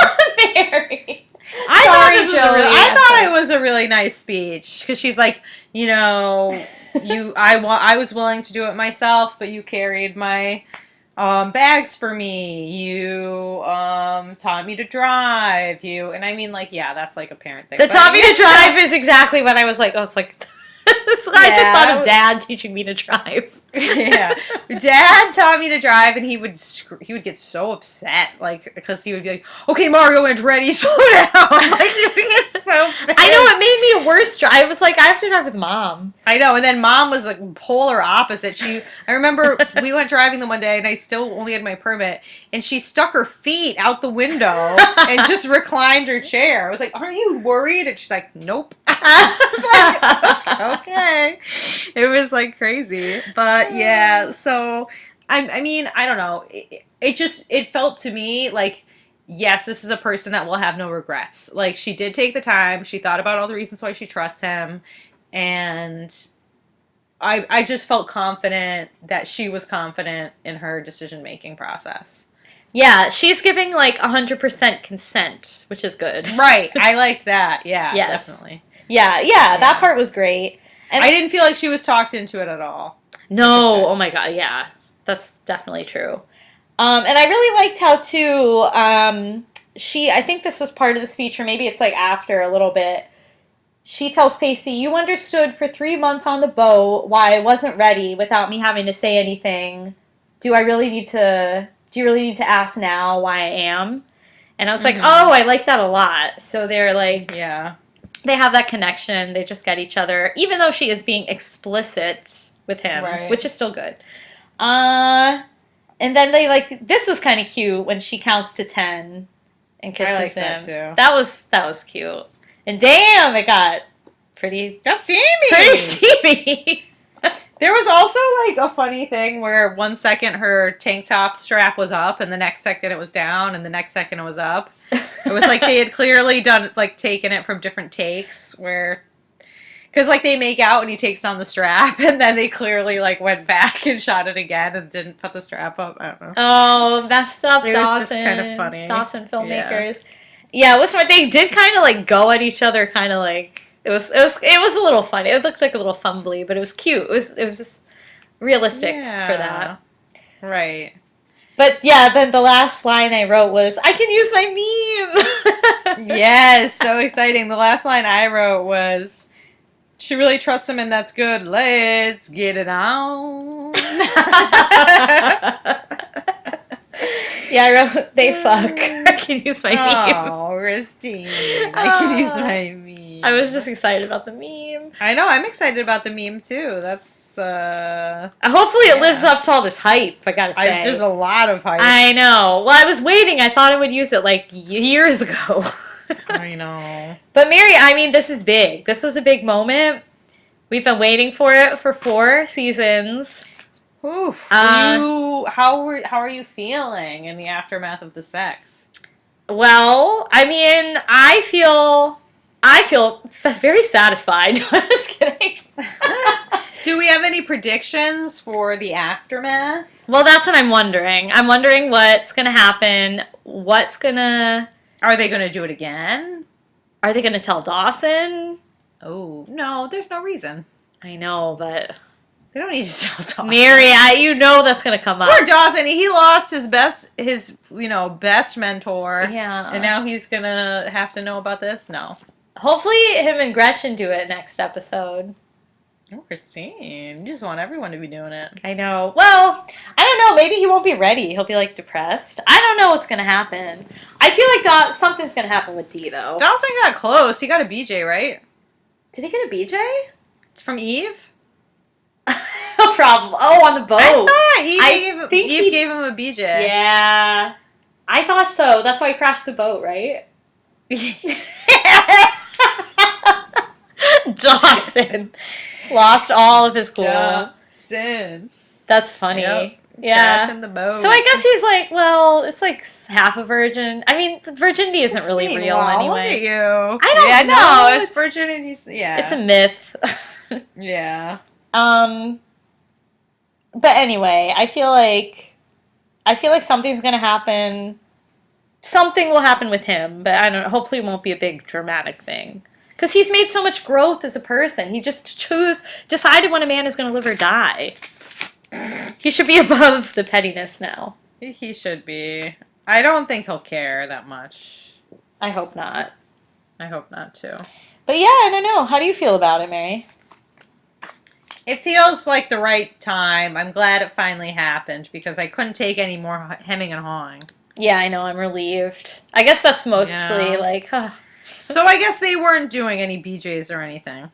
[SPEAKER 2] Mary.
[SPEAKER 1] I thought it was a really nice speech because she's like, you know, I was willing to do it myself, but you carried my bags for me. You taught me to drive. And I mean, like, yeah, that's like a parent thing.
[SPEAKER 2] The
[SPEAKER 1] But
[SPEAKER 2] taught me to drive is exactly what I was like. I was like, I just thought of Dad teaching me to drive.
[SPEAKER 1] Yeah, Dad taught me to drive, and he would get so upset, like, because he would be like, "Okay, Mario, and ready, slow down." Like, he would get so pissed.
[SPEAKER 2] I know, it made me a worse drive. I was like, I have to drive with Mom.
[SPEAKER 1] I know, and then Mom was like polar opposite. I remember we went driving the one day, and I still only had my permit, and she stuck her feet out the window and just reclined her chair. I was like, "Aren't you worried?" And she's like, "Nope." I was like, "Okay." It was like crazy, but yeah. So I mean, I don't know. It felt to me like, yes, this is a person that will have no regrets. Like, she did take the time. She thought about all the reasons why she trusts him, and I just felt confident that she was confident in her decision-making process.
[SPEAKER 2] Yeah, she's giving like 100% consent, which is good.
[SPEAKER 1] Right. I liked that. Yeah,
[SPEAKER 2] Yes.
[SPEAKER 1] definitely.
[SPEAKER 2] Yeah, that part was great. And
[SPEAKER 1] I didn't feel like she was talked into it at all.
[SPEAKER 2] No, oh my God, yeah. That's definitely true. And I really liked how, too, I think this was part of the speech, or maybe it's like after a little bit, she tells Pacey, "You understood for 3 months on the boat why I wasn't ready without me having to say anything. Do you really need to ask now why I am?" And I was like, oh, I like that a lot. So they're like,
[SPEAKER 1] yeah,
[SPEAKER 2] they have that connection. They just get each other, even though she is being explicit with him,
[SPEAKER 1] right.
[SPEAKER 2] which is still good. And then they this was kind of cute when she counts to 10 and kisses
[SPEAKER 1] I like
[SPEAKER 2] him.
[SPEAKER 1] that too.
[SPEAKER 2] That was cute. And damn, it got
[SPEAKER 1] got steamy.
[SPEAKER 2] Pretty steamy.
[SPEAKER 1] There was also like a funny thing where 1 second her tank top strap was up, and the next second it was down, and the next second it was up. It was like they had clearly taken it from different takes where. Because, like, they make out and he takes down the strap, and then they clearly, like, went back and shot it again and didn't put the strap up. I don't know.
[SPEAKER 2] Oh, messed up
[SPEAKER 1] It
[SPEAKER 2] Dawson.
[SPEAKER 1] was just kind of funny.
[SPEAKER 2] Dawson filmmakers. Yeah, it was fun. They did kind of, like, go at each other, kind of like... It was a little funny. It looked like a little fumbly, but it was cute. It was just realistic for that.
[SPEAKER 1] Right.
[SPEAKER 2] But, yeah, then the last line I wrote was, "I can use my meme!"
[SPEAKER 1] Yes, so exciting. The last line I wrote was... She really trusts him, and that's good. Let's get it on.
[SPEAKER 2] Yeah, I wrote, "They fuck." I can use my meme.
[SPEAKER 1] Oh, Christine. I can use my meme.
[SPEAKER 2] I was just excited about the meme.
[SPEAKER 1] I know, I'm excited about the meme, too. That's,
[SPEAKER 2] hopefully it lives up to all this hype, I gotta say.
[SPEAKER 1] there's a lot of hype.
[SPEAKER 2] I know. Well, I was waiting. I thought I would use it, like, years ago.
[SPEAKER 1] I know.
[SPEAKER 2] But Mary, I mean, this is big. This was a big moment. We've been waiting for it for 4 seasons.
[SPEAKER 1] Oof. How are you feeling in the aftermath of the sex?
[SPEAKER 2] Well, I mean, I feel very satisfied. I'm just kidding.
[SPEAKER 1] Do we have any predictions for the aftermath?
[SPEAKER 2] Well, that's what I'm wondering. I'm wondering what's going to happen.
[SPEAKER 1] Are they going to do it again?
[SPEAKER 2] Are they going to tell Dawson?
[SPEAKER 1] Oh, no, there's no reason.
[SPEAKER 2] I know, but...
[SPEAKER 1] They don't need to tell Dawson.
[SPEAKER 2] Mary, you know that's going to come up.
[SPEAKER 1] Poor Dawson. He lost his best mentor.
[SPEAKER 2] Yeah.
[SPEAKER 1] And now he's going to have to know about this? No.
[SPEAKER 2] Hopefully him and Gretchen do it next episode.
[SPEAKER 1] Oh, Christine. You just want everyone to be doing it.
[SPEAKER 2] I know. Well, I don't know. Maybe he won't be ready. He'll be, like, depressed. I don't know what's going to happen. I feel like something's going to happen with Dee, though.
[SPEAKER 1] Dawson got close. He got a BJ, right?
[SPEAKER 2] Did he get a BJ?
[SPEAKER 1] From Eve?
[SPEAKER 2] No problem. Oh, on the boat.
[SPEAKER 1] I thought Eve gave him a BJ.
[SPEAKER 2] Yeah. I thought so. That's why he crashed the boat, right?
[SPEAKER 1] Yes!
[SPEAKER 2] Dawson lost all of his cool.
[SPEAKER 1] Dawson.
[SPEAKER 2] That's funny.
[SPEAKER 1] Yep.
[SPEAKER 2] Yeah.
[SPEAKER 1] Crashing the boat.
[SPEAKER 2] So I guess he's like, well, it's like half a virgin. I mean, virginity isn't really real anyway.
[SPEAKER 1] Look at you.
[SPEAKER 2] I don't know.
[SPEAKER 1] No, it's virginity. Yeah.
[SPEAKER 2] It's a myth.
[SPEAKER 1] Yeah.
[SPEAKER 2] But anyway, I feel like something's gonna happen. Something will happen with him, but I don't know. Hopefully it won't be a big dramatic thing. Because he's made so much growth as a person. He just decided when a man is going to live or die. He should be above the pettiness now.
[SPEAKER 1] He should be. I don't think he'll care that much.
[SPEAKER 2] I hope not.
[SPEAKER 1] I hope not, too.
[SPEAKER 2] But yeah, I don't know. How do you feel about it, Mary?
[SPEAKER 1] It feels like the right time. I'm glad it finally happened because I couldn't take any more hemming and hawing.
[SPEAKER 2] Yeah, I know. I'm relieved. I guess that's mostly like...
[SPEAKER 1] So I guess they weren't doing any BJs or anything.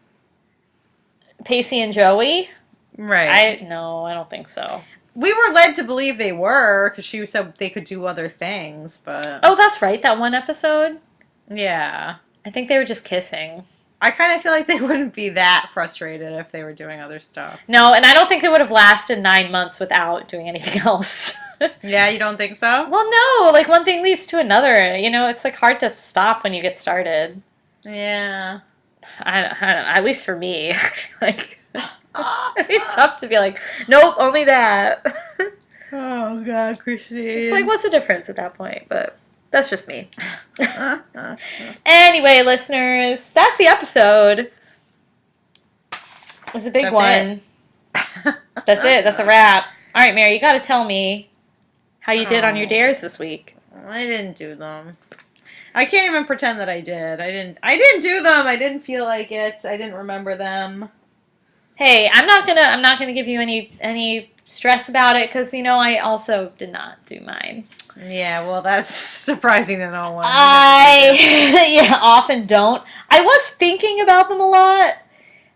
[SPEAKER 2] Pacey and Joey?
[SPEAKER 1] Right.
[SPEAKER 2] I don't think so.
[SPEAKER 1] We were led to believe they were because she said they could do other things, but...
[SPEAKER 2] Oh, that's right. That one episode?
[SPEAKER 1] Yeah.
[SPEAKER 2] I think they were just kissing.
[SPEAKER 1] I kind of feel like they wouldn't be that frustrated if they were doing other stuff.
[SPEAKER 2] No, and I don't think it would have lasted 9 months without doing anything else.
[SPEAKER 1] Yeah, you don't think so?
[SPEAKER 2] Well, no. Like, one thing leads to another. You know, it's, like, hard to stop when you get started.
[SPEAKER 1] Yeah.
[SPEAKER 2] I don't know. At least for me. Like, it's tough to be like, nope, only that.
[SPEAKER 1] Oh, God, Christine.
[SPEAKER 2] It's like, what's the difference at that point? But that's just me. Anyway, listeners, that's the episode. It was a big one. That's it. That's a wrap. All right, Mary, you got to tell me how you did on your dares this week.
[SPEAKER 1] I didn't do them. I can't even pretend that I did. I didn't do them. I didn't feel like it. I didn't remember them.
[SPEAKER 2] Hey, I'm not gonna give you any stress about it because I also did not do mine.
[SPEAKER 1] Yeah, well, that's surprising to no one.
[SPEAKER 2] Often don't. I was thinking about them a lot.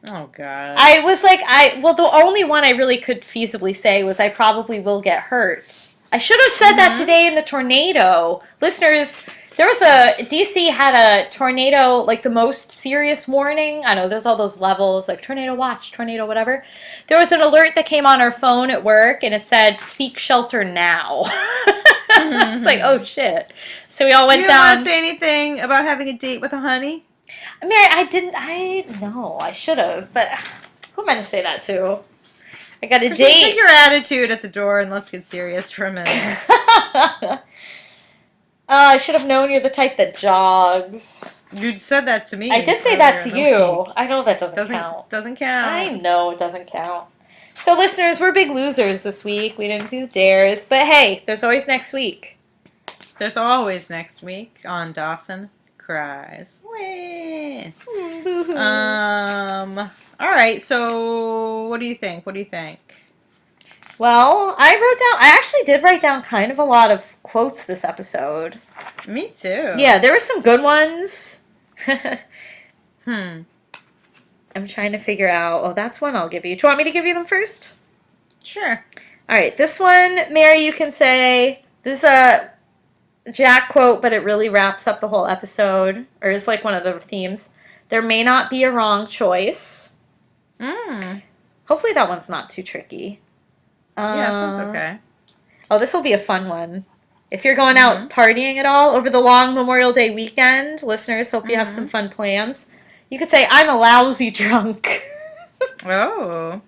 [SPEAKER 1] Oh, God.
[SPEAKER 2] I was like, the only one I really could feasibly say was I probably will get hurt. I should have said that today in the tornado. Listeners, DC had a tornado, like the most serious warning. I know, there's all those levels, like tornado watch, tornado whatever. There was an alert that came on our phone at work, and it said, seek shelter now. It's like, oh, shit. So we all went down.
[SPEAKER 1] You don't want to say anything about having a date with a honey?
[SPEAKER 2] Mary, I should have, but who am I to say that to? I got a date.
[SPEAKER 1] Take your attitude at the door and let's get serious for a minute.
[SPEAKER 2] I should have known you're the type that jogs.
[SPEAKER 1] You said that to me.
[SPEAKER 2] I did say that to you. I know that doesn't count.
[SPEAKER 1] Doesn't count.
[SPEAKER 2] I know it doesn't count. So, listeners, we're big losers this week. We didn't do dares. But hey, there's always next week.
[SPEAKER 1] There's always next week on Dawson Cries. All right, so what do you think?
[SPEAKER 2] Well, I actually did write down kind of a lot of quotes this episode.
[SPEAKER 1] Me too.
[SPEAKER 2] Yeah, there were some good ones.
[SPEAKER 1] I'm
[SPEAKER 2] trying to figure out. Oh, that's one I'll give you. Do you want me to give you them first?
[SPEAKER 1] Sure.
[SPEAKER 2] All right, this one, Mary, you can say, this is a Jack quote, but it really wraps up the whole episode, or is like one of the themes. There may not be a wrong choice. Hopefully that one's not too tricky.
[SPEAKER 1] Yeah, it sounds okay.
[SPEAKER 2] Oh, this will be a fun one. If you're going out partying at all over the long Memorial Day weekend, listeners, hope you have some fun plans. You could say, I'm a lousy drunk.
[SPEAKER 1] Oh.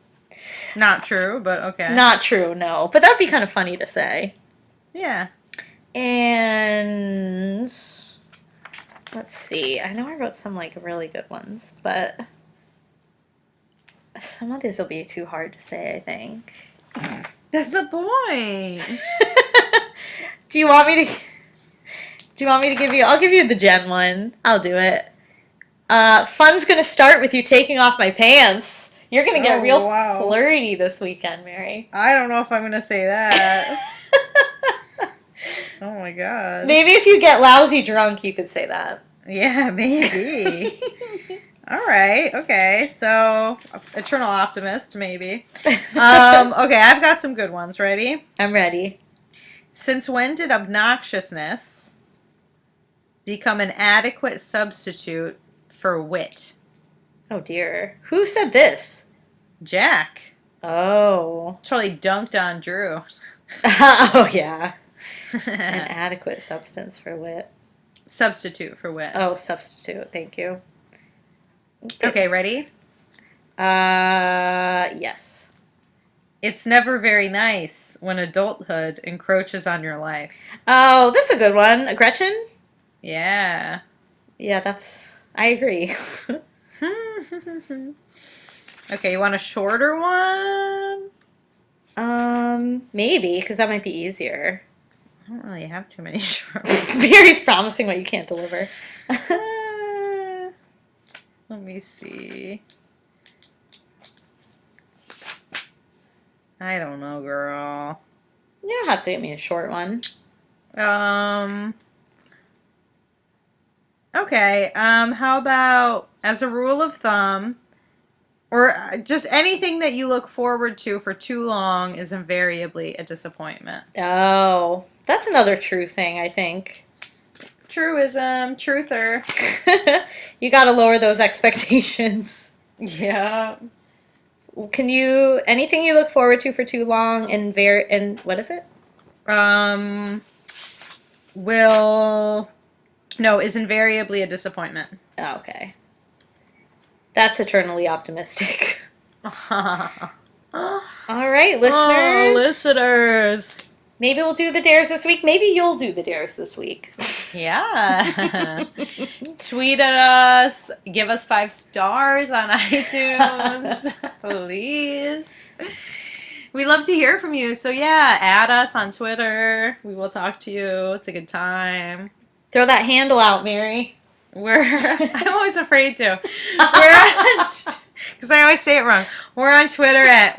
[SPEAKER 1] Not true, but okay.
[SPEAKER 2] Not true, no. But that would be kind of funny to say.
[SPEAKER 1] Yeah.
[SPEAKER 2] And let's see. I know I wrote some like really good ones, but some of these will be too hard to say, I think.
[SPEAKER 1] That's the point.
[SPEAKER 2] Do you want me to give you? I'll give you the Jen one. I'll do it. Fun's gonna start with you taking off my pants. You're gonna get real flirty this weekend, Mary.
[SPEAKER 1] I don't know if I'm gonna say that. Oh my God.
[SPEAKER 2] Maybe if you get lousy drunk, you could say that.
[SPEAKER 1] Yeah, maybe. All right. Okay. So, eternal optimist, maybe. Okay, I've got some good ones. Ready?
[SPEAKER 2] I'm ready.
[SPEAKER 1] Since when did obnoxiousness become an adequate substitute for wit?
[SPEAKER 2] Oh dear. Who said this?
[SPEAKER 1] Jack.
[SPEAKER 2] Oh.
[SPEAKER 1] Totally dunked on Drew.
[SPEAKER 2] Oh yeah. An adequate substance for wit.
[SPEAKER 1] Substitute for wit.
[SPEAKER 2] Oh, substitute. Thank you.
[SPEAKER 1] Okay, ready?
[SPEAKER 2] Yes.
[SPEAKER 1] It's never very nice when adulthood encroaches on your life.
[SPEAKER 2] Oh, this is a good one. Gretchen?
[SPEAKER 1] Yeah.
[SPEAKER 2] Yeah, that's I agree.
[SPEAKER 1] Okay, you want a shorter one?
[SPEAKER 2] Maybe, because that might be easier.
[SPEAKER 1] I don't really have too many short ones.
[SPEAKER 2] Mary's promising what you can't deliver.
[SPEAKER 1] Let me see. I don't know, girl.
[SPEAKER 2] You don't have to get me a short one.
[SPEAKER 1] Okay, how about, as a rule of thumb, or just anything that you look forward to for too long is invariably a disappointment.
[SPEAKER 2] Oh, that's another true thing, I think.
[SPEAKER 1] Truism, truther.
[SPEAKER 2] You got to lower those expectations.
[SPEAKER 1] Yeah.
[SPEAKER 2] Anything you look forward to for too long and what is it?
[SPEAKER 1] Is invariably a disappointment.
[SPEAKER 2] Oh, okay. That's eternally optimistic. All right, listeners.
[SPEAKER 1] Oh, listeners.
[SPEAKER 2] Maybe we'll do the dares this week. Maybe you'll do the dares this week.
[SPEAKER 1] Yeah. Tweet at us. Give us 5 stars on iTunes. Please. We love to hear from you. So, yeah, add us on Twitter. We will talk to you. It's a good time.
[SPEAKER 2] Throw that handle out, Mary.
[SPEAKER 1] I'm always afraid to. Because I always say it wrong. We're on Twitter at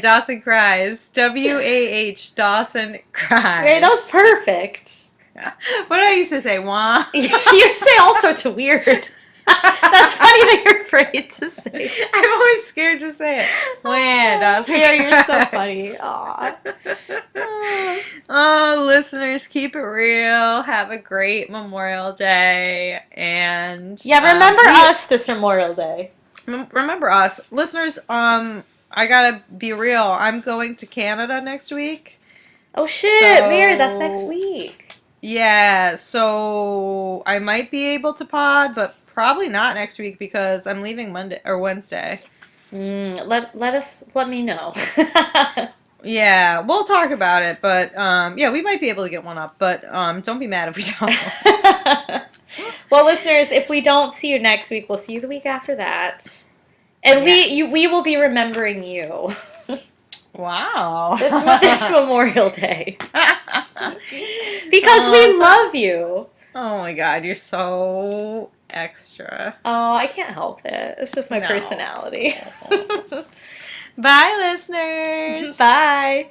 [SPEAKER 1] Dawson Cries. WAH Dawson Cries.
[SPEAKER 2] Mary, that was perfect.
[SPEAKER 1] What did I used to say? Wah.
[SPEAKER 2] You say all sorts of weird. That's funny that you're afraid to say it.
[SPEAKER 1] I'm always scared to say it. Dawson
[SPEAKER 2] Yeah, you're so
[SPEAKER 1] Cries.
[SPEAKER 2] funny. Aw.
[SPEAKER 1] Oh, listeners, keep it real. Have a great Memorial Day. And
[SPEAKER 2] Yeah, remember us this Memorial Day.
[SPEAKER 1] Remember us. Listeners, I gotta be real. I'm going to Canada next week.
[SPEAKER 2] Oh, shit. Mary, that's next week.
[SPEAKER 1] Yeah, so I might be able to pod, but probably not next week because I'm leaving Monday or Wednesday.
[SPEAKER 2] Let me know.
[SPEAKER 1] Yeah, we'll talk about it, but yeah, we might be able to get one up, but don't be mad if we don't.
[SPEAKER 2] Well, listeners, if we don't see you next week, we'll see you the week after that. And we will be remembering you.
[SPEAKER 1] Wow.
[SPEAKER 2] This Memorial Day. Because we love you.
[SPEAKER 1] Oh my god, you're so extra.
[SPEAKER 2] Oh, I can't help it. It's just my personality.
[SPEAKER 1] Bye, listeners.
[SPEAKER 2] Bye.